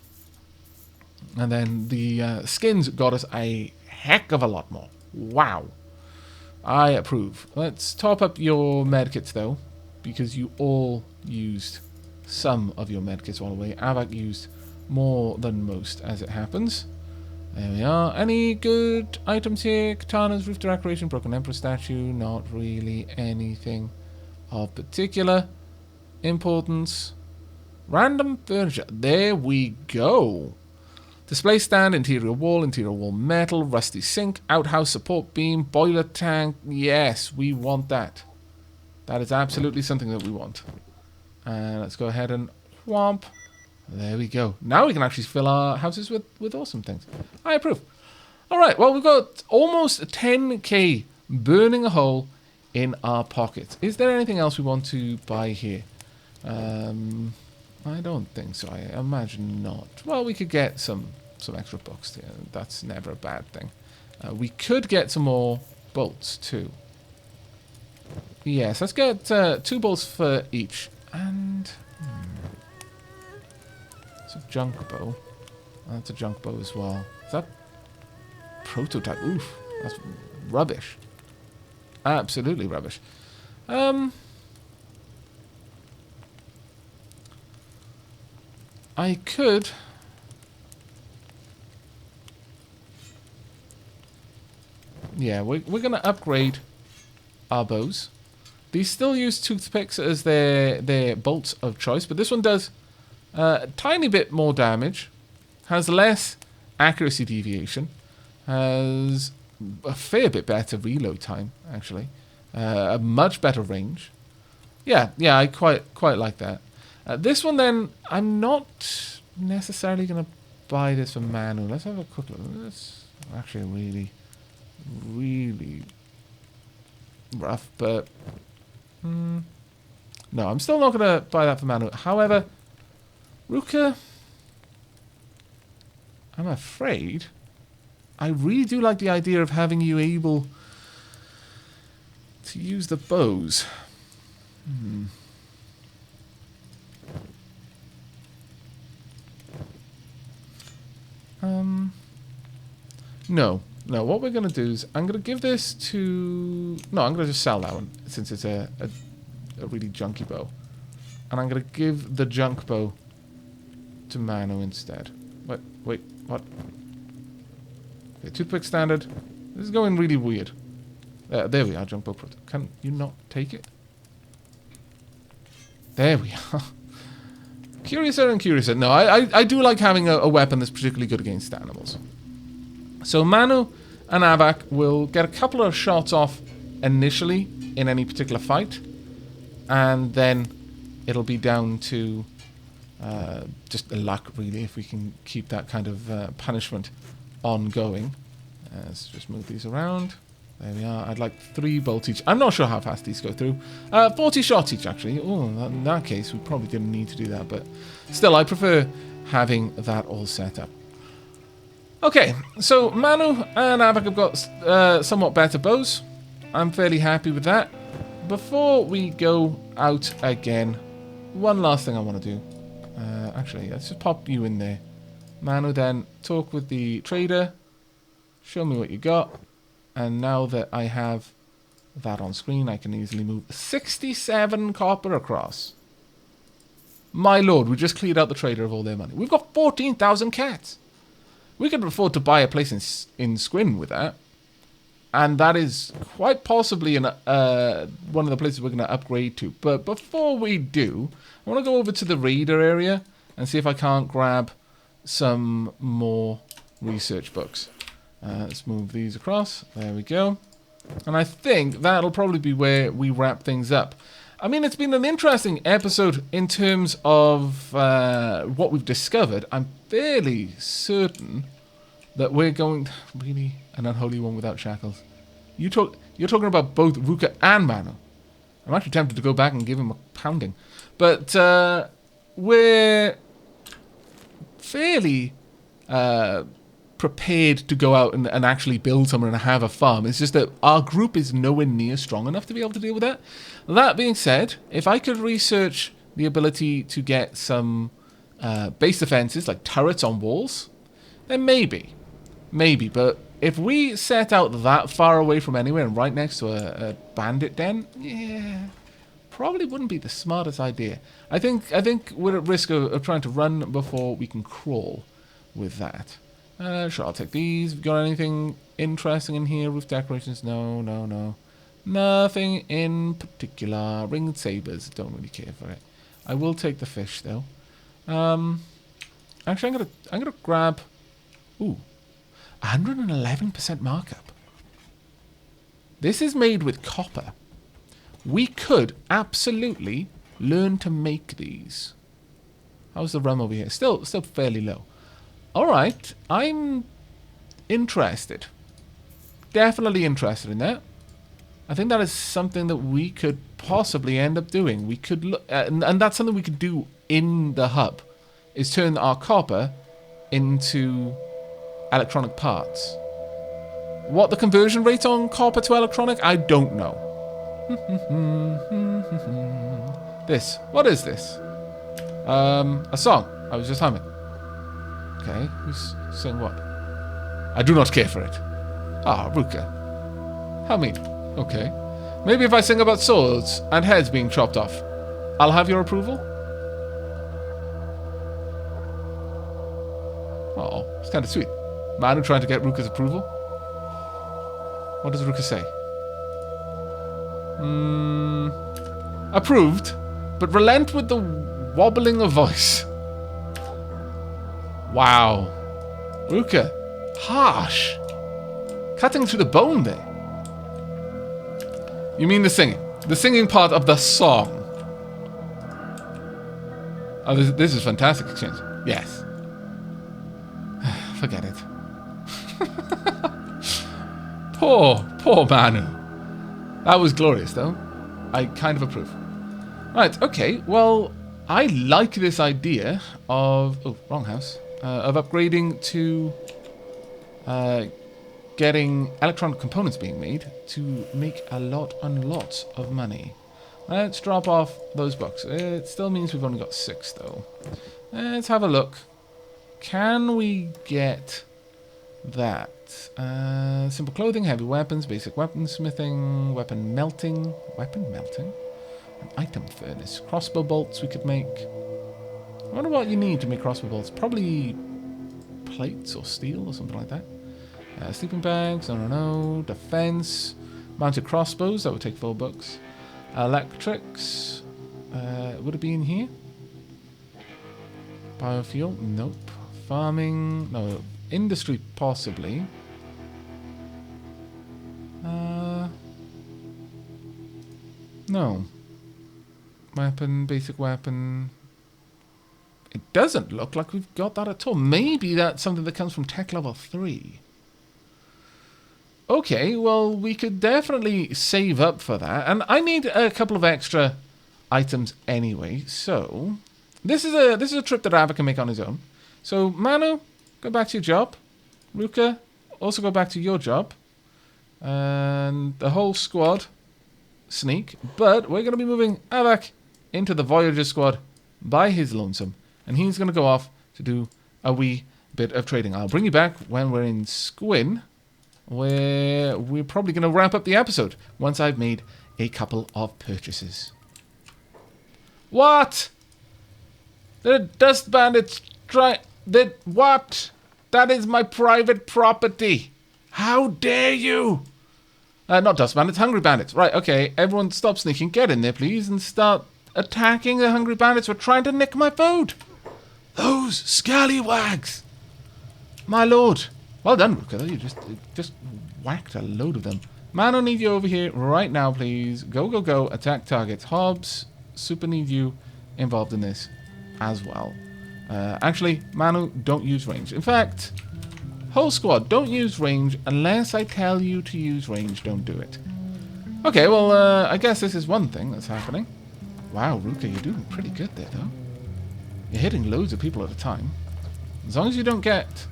And then the skins got us a heck of a lot more. Wow. I approve. Let's top up your medkits, though, because you all used some of your medkits all the way. Aavak used more than most, as it happens. There we are. Any good items here? Katanas, roof decoration, broken emperor statue. Not really anything of particular importance. Random furniture. There we go. Display stand, interior wall metal, rusty sink, outhouse support beam, boiler tank. Yes, we want that. That is absolutely something that we want. Let's go ahead and whomp. There we go. Now we can actually fill our houses with awesome things. I approve. Alright, well, we've got almost 10k burning a hole in our pockets. Is there anything else we want to buy here? I don't think so. I imagine not. Well, we could get some extra books here. That's never a bad thing. We could get some more bolts, too. Yes, let's get 2 bolts for each. And it's a junk bow. That's a junk bow as well. Is that prototype. Oof, that's rubbish. Absolutely rubbish. I could... Yeah, we're going to upgrade our bows. These still use toothpicks as their bolts of choice, but this one does a tiny bit more damage, has less accuracy deviation, has a fair bit better reload time, actually, a much better range. Yeah, I quite like that. This one, then, I'm not necessarily going to buy this for Manu. Let's have a quick look. This is actually really, really rough, but no, I'm still not going to buy that for Manu. However, Ruka, I'm afraid I really do like the idea of having you able to use the bows. No, what we're going to do is I'm going to give this to... No, I'm going to just sell that one, since it's a really junky bow. And I'm going to give the junk bow to Manu instead. Wait, what? Okay, toothpick standard. This is going really weird. There we are, junk bow. Can you not take it? There we are. Curiouser and curiouser. No, I do like having a weapon that's particularly good against animals. So Manu and Aavak will get a couple of shots off initially in any particular fight, and then it'll be down to just the luck, really, if we can keep that kind of punishment ongoing. Let's just move these around. There we are. I'd like 3 bolts each. I'm not sure how fast these go through. 40 shots each, actually. Oh, in that case, we probably didn't need to do that, but still, I prefer having that all set up. Okay, so Manu and Aavak have got somewhat better bows. I'm fairly happy with that. Before we go out again, one last thing I want to do. Actually, let's just pop you in there. Manu, then talk with the trader. Show me what you got. And now that I have that on screen, I can easily move 67 copper across. My lord, we just cleared out the trader of all their money. We've got 14,000 cats. We could afford to buy a place in Squin with that. And that is quite possibly one of the places we're going to upgrade to. But before we do, I want to go over to the raider area and see if I can't grab some more research books. Let's move these across. There we go. And I think that'll probably be where we wrap things up. I mean, it's been an interesting episode in terms of what we've discovered. I'm fairly certain that we're going... Really? An unholy one without shackles. You're talking about both Ruka and Manu. I'm actually tempted to go back and give him a pounding. But we're fairly prepared to go out and actually build somewhere and have a farm. It's just that our group is nowhere near strong enough to be able to deal with that. That being said, if I could research the ability to get some base defenses, like turrets on walls, then maybe. But if we set out that far away from anywhere and right next to a bandit den, yeah, probably wouldn't be the smartest idea. I think we're at risk of trying to run before we can crawl with that. Sure, I'll take these. Have you got anything interesting in here? Roof decorations? No. Nothing in particular. Ringed sabers. Don't really care for it. I will take the fish though. Actually, I'm gonna grab. Ooh, 111% markup. This is made with copper. We could absolutely learn to make these. How's the rum over here? Still fairly low. All right, I'm interested. Definitely interested in that. I think that is something that we could possibly end up doing. We could look, and that's something we could do in the hub, is turn our copper into electronic parts. What the conversion rate on copper to electronic, I don't know. This. What is this? A song. I was just humming. Okay, who's saying what? I do not care for it. Ah, Ruka. How mean. Okay. Maybe if I sing about swords and heads being chopped off, I'll have your approval? Oh, it's kind of sweet. Manu trying to get Ruka's approval. What does Ruka say? Approved, but relent with the wobbling of voice. Wow. Ruka. Harsh. Cutting through the bone there. You mean the singing? The singing part of the song. Oh, this is fantastic exchange. Yes. Forget it. Poor Manu. That was glorious, though. I kind of approve. Right, okay. Well, I like this idea of... Oh, wrong house. Of upgrading to... getting electronic components being made to make a lot of money. Let's drop off those books. It still means we've only got 6, though. Let's have a look. Can we get that? Simple clothing, heavy weapons, basic weaponsmithing, weapon melting. Weapon melting? An item furnace. Crossbow bolts we could make. I wonder what you need to make crossbow bolts. Probably plates or steel or something like that. Sleeping bags, no. Defense. Mounted crossbows, that would take 4 books. Electrics. Would it be in here? Biofuel? Nope. Farming? No. Industry, possibly. No. Weapon, basic weapon. It doesn't look like we've got that at all. Maybe that's something that comes from tech level 3. Okay, well, we could definitely save up for that. And I need a couple of extra items anyway. So, this is a trip that Aavak can make on his own. So, Manu, go back to your job. Ruka, also go back to your job. And the whole squad, sneak. But we're going to be moving Aavak into the Voyager squad by his lonesome. And he's going to go off to do a wee bit of trading. I'll bring you back when we're in Squin, where we're probably going to wrap up the episode once I've made a couple of purchases. What? The dust bandits what? That is my private property. How dare you? Not dust bandits, hungry bandits. Right, okay, everyone stop sneaking. Get in there, please, and start attacking the hungry bandits who are trying to nick my food. Those scallywags. My lord. Well done, Ruka. You just whacked a load of them. Man, I need you over here right now, please. Go, go, go. Attack targets. Hobbs, super need you involved in this as well. Actually, Manu, don't use range. In fact, whole squad, don't use range unless I tell you to use range. Don't do it. Okay, well, I guess this is one thing that's happening. Wow, Ruka, you're doing pretty good there, though. You're hitting loads of people at a time. As long as you don't get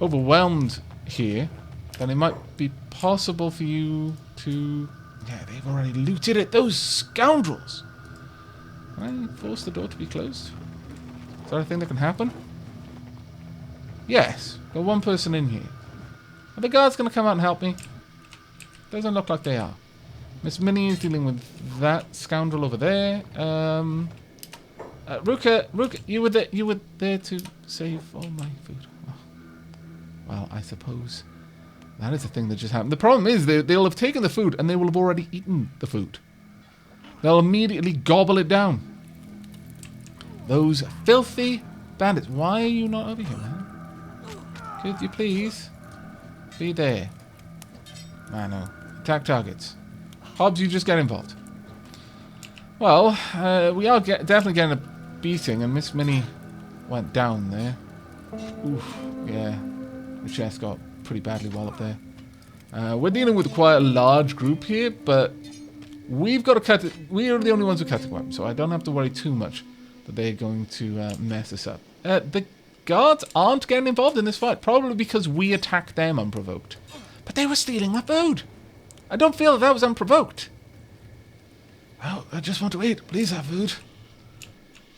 overwhelmed here, then it might be possible for you to... Yeah, they've already looted it. Those scoundrels! Can I force the door to be closed? Is that a thing that can happen? Yes. Got one person in here. Are the guards going to come out and help me? Doesn't look like they are. Miss Minnie is dealing with that scoundrel over there. Ruka, you were there to save all my food. Oh. Well, I suppose that is a thing that just happened. The problem is they'll have taken the food and they will have already eaten the food. They'll immediately gobble it down. Those filthy bandits. Why are you not over here, man? Could you please be there? Mano. Attack targets. Hobbs, you just get involved. Well, we are definitely getting a beating, and Miss Minnie went down there. Oof, yeah. The chest got pretty badly walloped there. We're dealing with quite a large group here, but we've got to cut it. We are the only ones who cut the weapon, so I don't have to worry too much that they're going to mess us up. The guards aren't getting involved in this fight, probably because we attacked them unprovoked. But they were stealing my food. I don't feel that was unprovoked. Oh, I just want to eat. Please have food.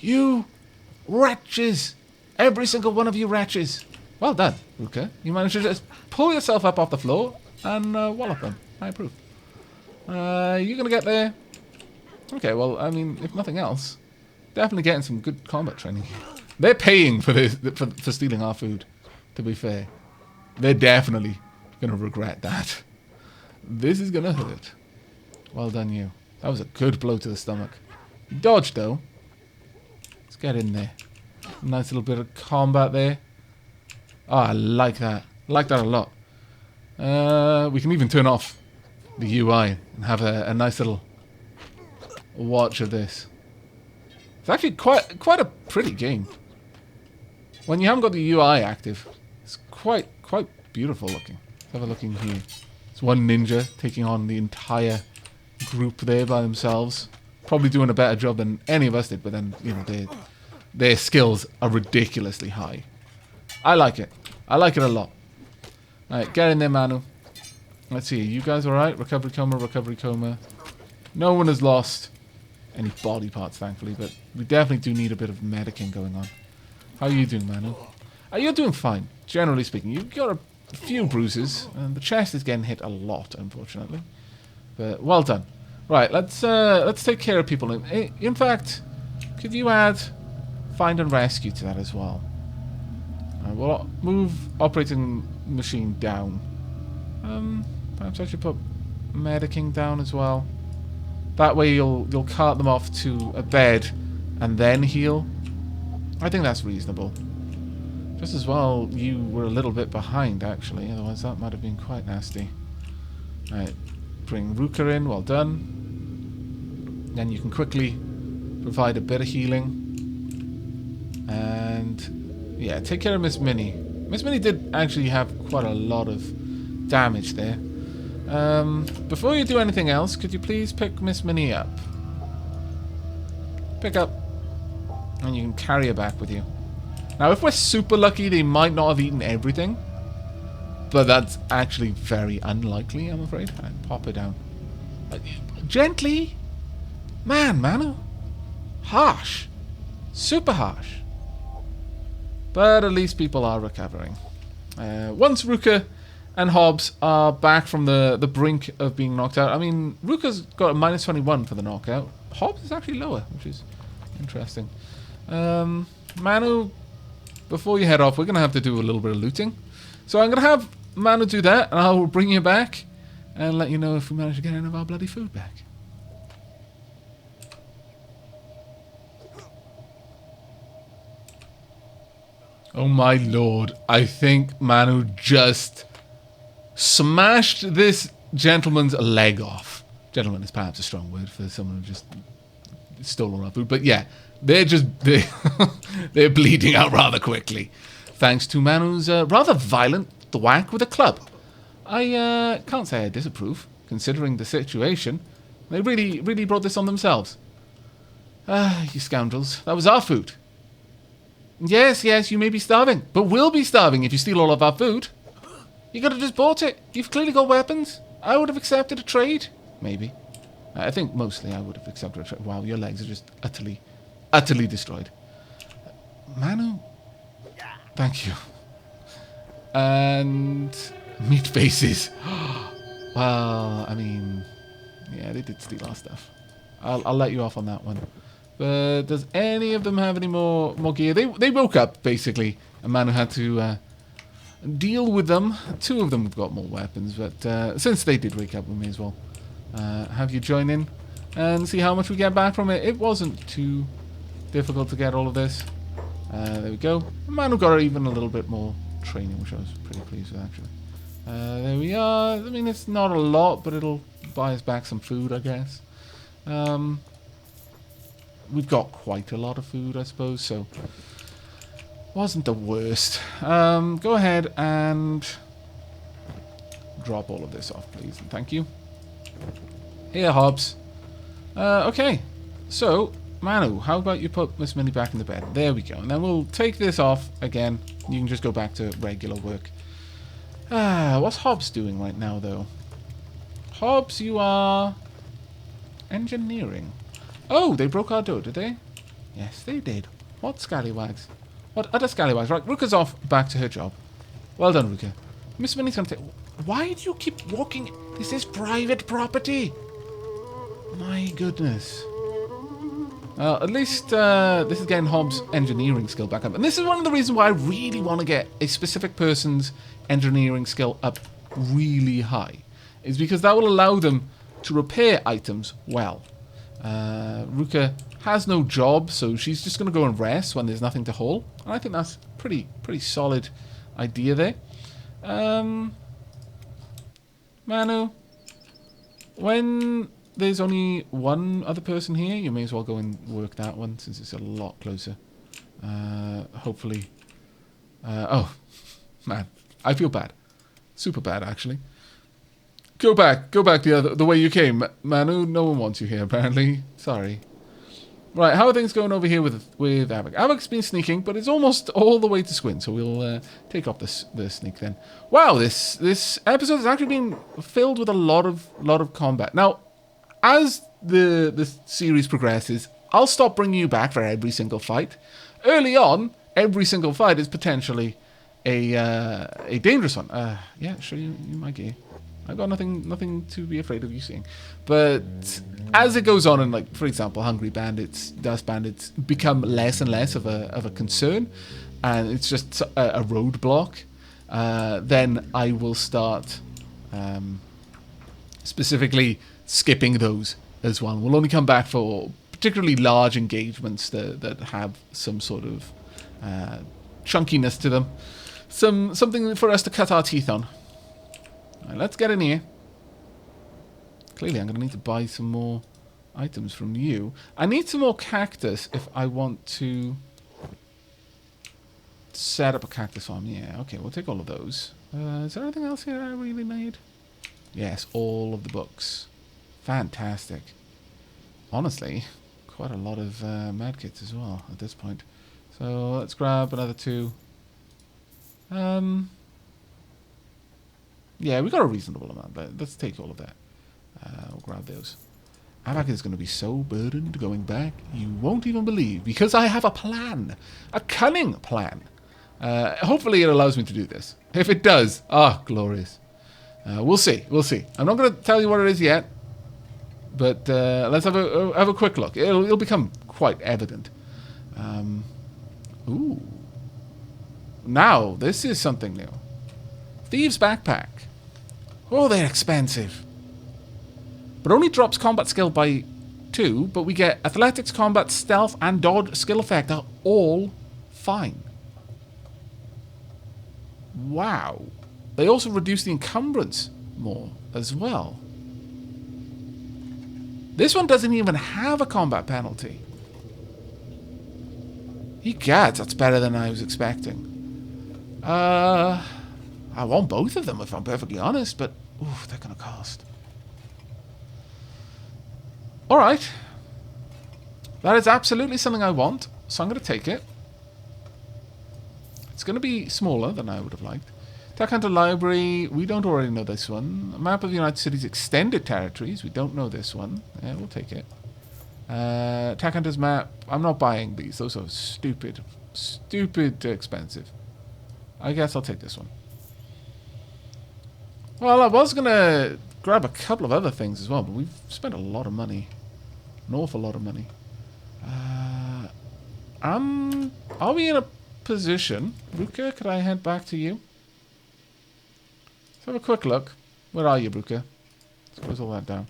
You wretches. Every single one of you wretches. Well done, Ruka. You managed to just pull yourself up off the floor and wallop them. I approve. You're going to get there. Okay, well, I mean, if nothing else, definitely getting some good combat training. They're paying for this for stealing our food, to be fair. They're definitely going to regret that. This is going to hurt. Well done, you. That was a good blow to the stomach. You dodged, though. Let's get in there. Nice little bit of combat there. Oh, I like that. I like that a lot. We can even turn off the UI and have a nice little watch of this. It's actually quite a pretty game. When you haven't got the UI active, it's quite beautiful looking. Let's have a look in here. It's one ninja taking on the entire group there by themselves. Probably doing a better job than any of us did, but then, you know, their skills are ridiculously high. I like it. I like it a lot. Alright, get in there, Manu. Let's see, you guys alright? Recovery coma, recovery coma. No one has lost any body parts, thankfully, but we definitely do need a bit of medicing going on. How are you doing, Manu? You're doing fine, generally speaking. You've got a few bruises, and the chest is getting hit a lot, unfortunately. But well done. Right, let's take care of people. In fact, could you add find and rescue to that as well? We'll move operating machine down. Perhaps I should put medicing down as well. That way you'll cart them off to a bed and then heal. I think that's reasonable. Just as well, you were a little bit behind actually, otherwise that might have been quite nasty. Right, bring Ruka in, well done. Then you can quickly provide a bit of healing. And yeah, take care of Miss Minnie. Miss Minnie did actually have quite a lot of damage there. Before you do anything else, could you please pick Miss Minnie up? Pick up. And you can carry her back with you. Now, if we're super lucky, they might not have eaten everything. But that's actually very unlikely, I'm afraid. Right, pop her down. Gently. Man, Manu. Harsh. Super harsh. But at least people are recovering. Once Ruka and Hobbs are back from the brink of being knocked out. I mean, Ruka's got a -21 for the knockout. Hobbs is actually lower, which is interesting. Manu, before you head off, we're going to have to do a little bit of looting. So I'm going to have Manu do that, and I'll bring you back and let you know if we manage to get any of our bloody food back. Oh my lord, I think Manu just smashed this gentleman's leg off. Gentleman is perhaps a strong word for someone who just stole all our food, but yeah, they're bleeding out rather quickly, thanks to Manu's rather violent thwack with a club. I can't say I disapprove, considering the situation. They really brought this on themselves. You scoundrels, that was our food. Yes, you may be starving, but we'll be starving if you steal all of our food. You could have just bought it. You've clearly got weapons. I would have accepted a trade. Maybe. I think mostly I would have accepted a trade. Wow, your legs are just utterly destroyed. Manu? Thank you. And meat faces. Well, I mean, yeah, they did steal our stuff. I'll let you off on that one. But does any of them have any more gear? They woke up, basically. And Manu had to deal with them. Two of them have got more weapons, but since they did wake up, we may as well have you join in and see how much we get back from it. It wasn't too difficult to get all of this. There we go. Manu got even a little bit more training, which I was pretty pleased with, actually. There we are. I mean, it's not a lot, but it'll buy us back some food, I guess. We've got quite a lot of food, I suppose, so wasn't the worst. Go ahead and drop all of this off, please, and thank you. Here, Hobbs. Okay, so Manu, how about you put Miss Minnie back in the bed? There we go, and then we'll take this off again. You can just go back to regular work. What's Hobbs doing right now, though? Hobbs, you are engineering. Oh, they broke our door, did they? Yes, they did. What scallywags? What other scallywags? Right, Ruka's off back to her job. Well done, Ruka. Miss Minnie's gonna take... Why do you keep walking? This is private property. My goodness. Well, at least this is getting Hobbs' engineering skill back up. And this is one of the reasons why I really want to get a specific person's engineering skill up really high. Is because that will allow them to repair items well. Ruka has no job, so she's just going to go and rest when there's nothing to haul. And I think that's pretty solid idea there. Manu, when there's only one other person here, you may as well go and work that one since it's a lot closer. Hopefully. Oh, man, I feel bad. Super bad, actually. Go back the way you came, Manu. No one wants you here, apparently. Sorry. Right, how are things going over here with Aavak? Aavak's been sneaking, but it's almost all the way to Squint, so we'll take off the sneak then. Wow, this episode has actually been filled with a lot of combat. Now, as the series progresses, I'll stop bringing you back for every single fight. Early on, every single fight is potentially a dangerous one. Yeah, show you my gear. I've got nothing to be afraid of you seeing. But as it goes on, and like for example, hungry bandits, dust bandits become less and less of a concern, and it's just a roadblock. Then I will start specifically skipping those as well. We'll only come back for particularly large engagements that have some sort of chunkiness to them, something for us to cut our teeth on. Right, let's get in here. Clearly, I'm going to need to buy some more items from you. I need some more cactus if I want to set up a cactus farm. Yeah, okay, we'll take all of those. Is there anything else here I really need? Yes, all of the books. Fantastic. Honestly, quite a lot of medkits as well at this point. So let's grab another 2. Yeah, we got a reasonable amount, but let's take all of that. We'll grab those. Aavak is going to be so burdened going back, you won't even believe, because I have a plan. A cunning plan. Hopefully it allows me to do this. If it does, glorious. We'll see. I'm not going to tell you what it is yet, but let's have a quick look. It'll become quite evident. Ooh. Now, this is something new. Thieves' backpack. Oh, they're expensive. But only drops combat skill by 2, but we get athletics, combat, stealth, and dodge skill effect are all fine. Wow. They also reduce the encumbrance more as well. This one doesn't even have a combat penalty. Egads, that's better than I was expecting. I want both of them, if I'm perfectly honest, but oof, they're going to cost. Alright. That is absolutely something I want, so I'm going to take it. It's going to be smaller than I would have liked. Tech Hunter Library, we don't already know this one. A map of the United Cities extended territories, we don't know this one. Yeah, we'll take it. Tech Hunter's map, I'm not buying these. Those are stupid expensive. I guess I'll take this one. Well, I was going to grab a couple of other things as well, but we've spent a lot of money. An awful lot of money. Are we in a position? Ruka, could I head back to you? Let's have a quick look. Where are you, Ruka? Let's close all that down.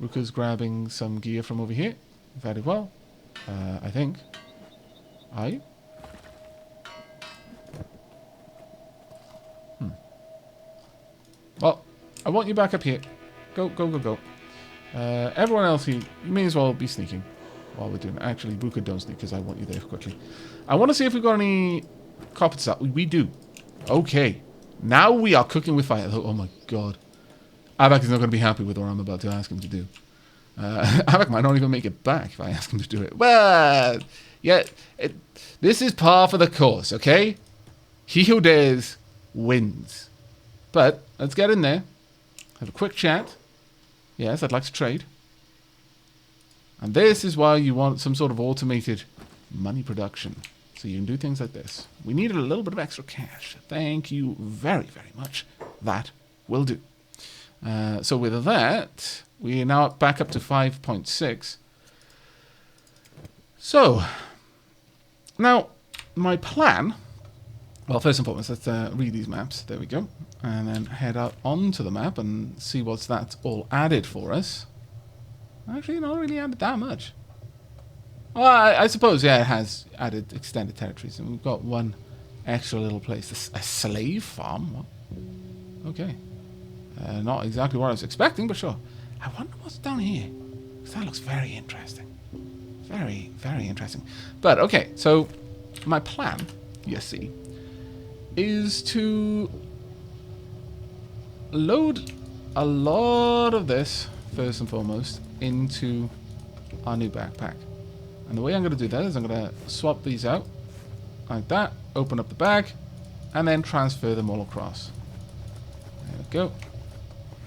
Ruka's grabbing some gear from over here. Very well. I think. Are you? Well, I want you back up here. Go. Everyone else here, you may as well be sneaking while we're doing it. Actually, Ruka, don't sneak because I want you there quickly. I want to see if we've got any copper stuff. We do. Okay. Now we are cooking with fire. Oh my god. Aavak is not going to be happy with what I'm about to ask him to do. Aavak might not even make it back if I ask him to do it. Well, yeah, this is par for the course, okay? He who dares wins. But let's get in there. Have a quick chat. Yes, I'd like to trade. And this is why you want some sort of automated money production. So you can do things like this. We needed a little bit of extra cash. Thank you very, very much. That will do. So with that, we are now back up to 5.6. So, now, my plan... Well, first and foremost, let's read these maps. There we go. And then head out onto the map and see what's that's all added for us. Actually, not really added that much. Well, I suppose, yeah, it has added extended territories. And we've got one extra little place. A slave farm? What? Okay. Not exactly what I was expecting, but sure. I wonder what's down here. Because that looks very interesting. Very, very interesting. But, okay, so my plan, you see, is to load a lot of this, first and foremost, into our new backpack. And the way I'm going to do that is I'm going to swap these out, like that, open up the bag, and then transfer them all across. There we go.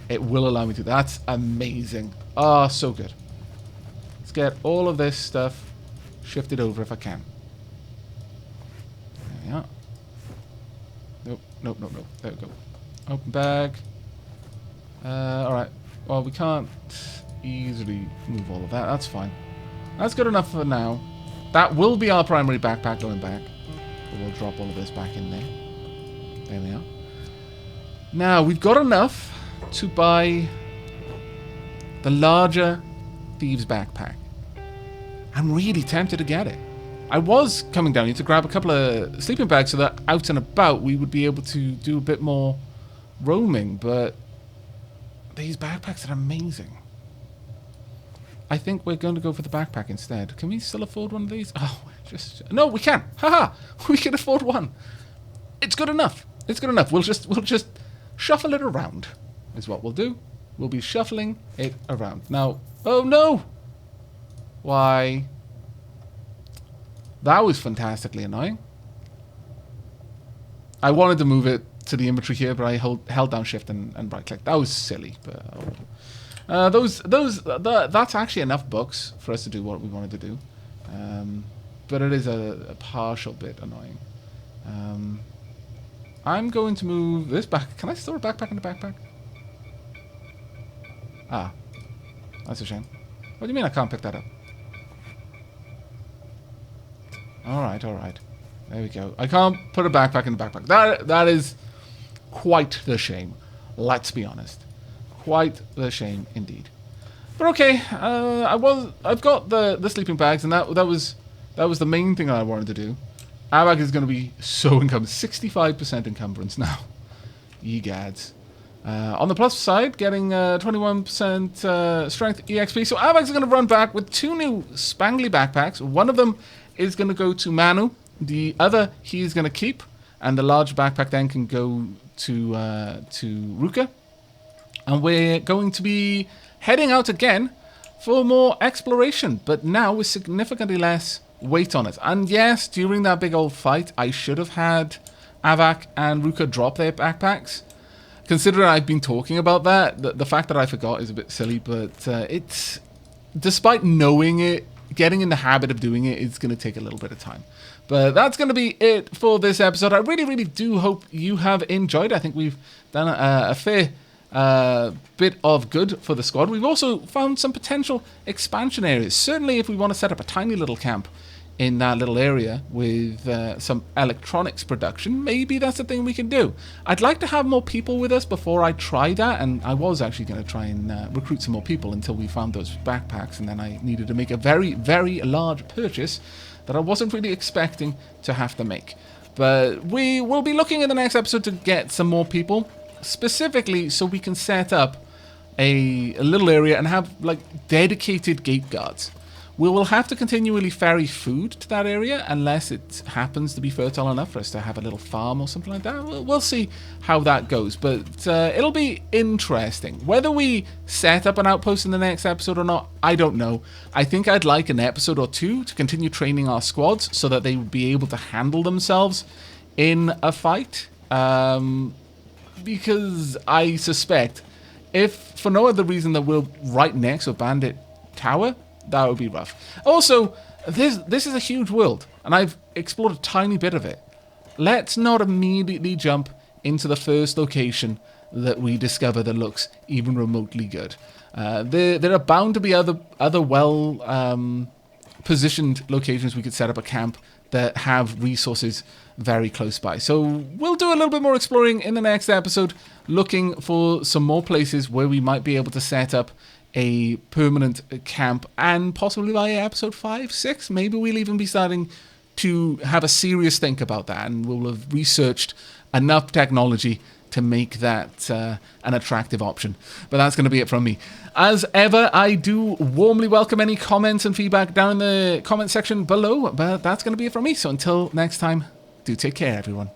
It will allow me to. That's amazing. Oh, so good. Let's get all of this stuff shifted over if I can. There we are. Nope, nope, nope, nope. There we go. Open bag. Alright. Well, we can't easily move all of that. That's fine. That's good enough for now. That will be our primary backpack going back. But we'll drop all of this back in there. There we are. Now, we've got enough to buy the larger Thieves backpack. I'm really tempted to get it. I was coming down here to grab a couple of sleeping bags so that out and about we would be able to do a bit more roaming, but these backpacks are amazing. I think we're going to go for the backpack instead. Can we still afford one of these? Oh, no, we can. Haha, we can afford one. It's good enough. It's good enough. We'll just shuffle it around. Is what we'll do. We'll be shuffling it around. Now, oh no! Why? That was fantastically annoying. I wanted to move it to the inventory here, but I held down shift and right click. That was silly, but that's actually enough books for us to do what we wanted to do. But it is a partial bit annoying. I'm going to move this back. Can I store a backpack in the backpack? Ah, that's a shame. What do you mean I can't pick that up? Alright, alright. There we go. I can't put a backpack in the backpack. That is quite the shame. Let's be honest. Quite the shame indeed. But okay, I've got the sleeping bags, and that was the main thing I wanted to do. Aavak is going to be so encumbered. 65% encumbrance now. Ye gads. On the plus side, getting 21% strength EXP. So Aavak's going to run back with 2 new spangly backpacks. One of them is going to go to Manu. The other he's going to keep. And the large backpack then can go to Ruka. And we're going to be heading out again for more exploration. But now with significantly less weight on it. And yes, during that big old fight, I should have had Aavak and Ruka drop their backpacks. Considering I've been talking about that, the fact that I forgot is a bit silly, but it's, despite knowing it, getting in the habit of doing it is going to take a little bit of time. But that's going to be it for this episode. I really, really do hope you have enjoyed. I think we've done a fair bit of good for the squad. We've also found some potential expansion areas. Certainly if we want to set up a tiny little camp in that little area with some electronics production, maybe that's a thing we can do. I'd like to have more people with us before I try that, and I was actually going to try and recruit some more people until we found those backpacks, and then I needed to make a very, very large purchase that I wasn't really expecting to have to make. But we will be looking in the next episode to get some more people, specifically so we can set up a little area and have like dedicated gate guards. We will have to continually ferry food to that area unless it happens to be fertile enough for us to have a little farm or something like that. We'll see how that goes, but it'll be interesting. Whether we set up an outpost in the next episode or not, I don't know. I think I'd like an episode or two to continue training our squads so that they would be able to handle themselves in a fight. Because I suspect, if for no other reason that we're right next to a bandit tower, that would be rough. Also, this is a huge world. and I've explored a tiny bit of it. Let's not immediately jump into the first location that we discover that looks even remotely good. There are bound to be other well positioned locations we could set up a camp that have resources very close by. So we'll do a little bit more exploring in the next episode, looking for some more places where we might be able to set up a permanent camp, and possibly by episode 5, 6, maybe we'll even be starting to have a serious think about that, and we'll have researched enough technology to make that an attractive option. But that's going to be it from me. As ever, I do warmly welcome any comments and feedback down in the comment section below, but that's going to be it from me. So until next time, do take care, everyone.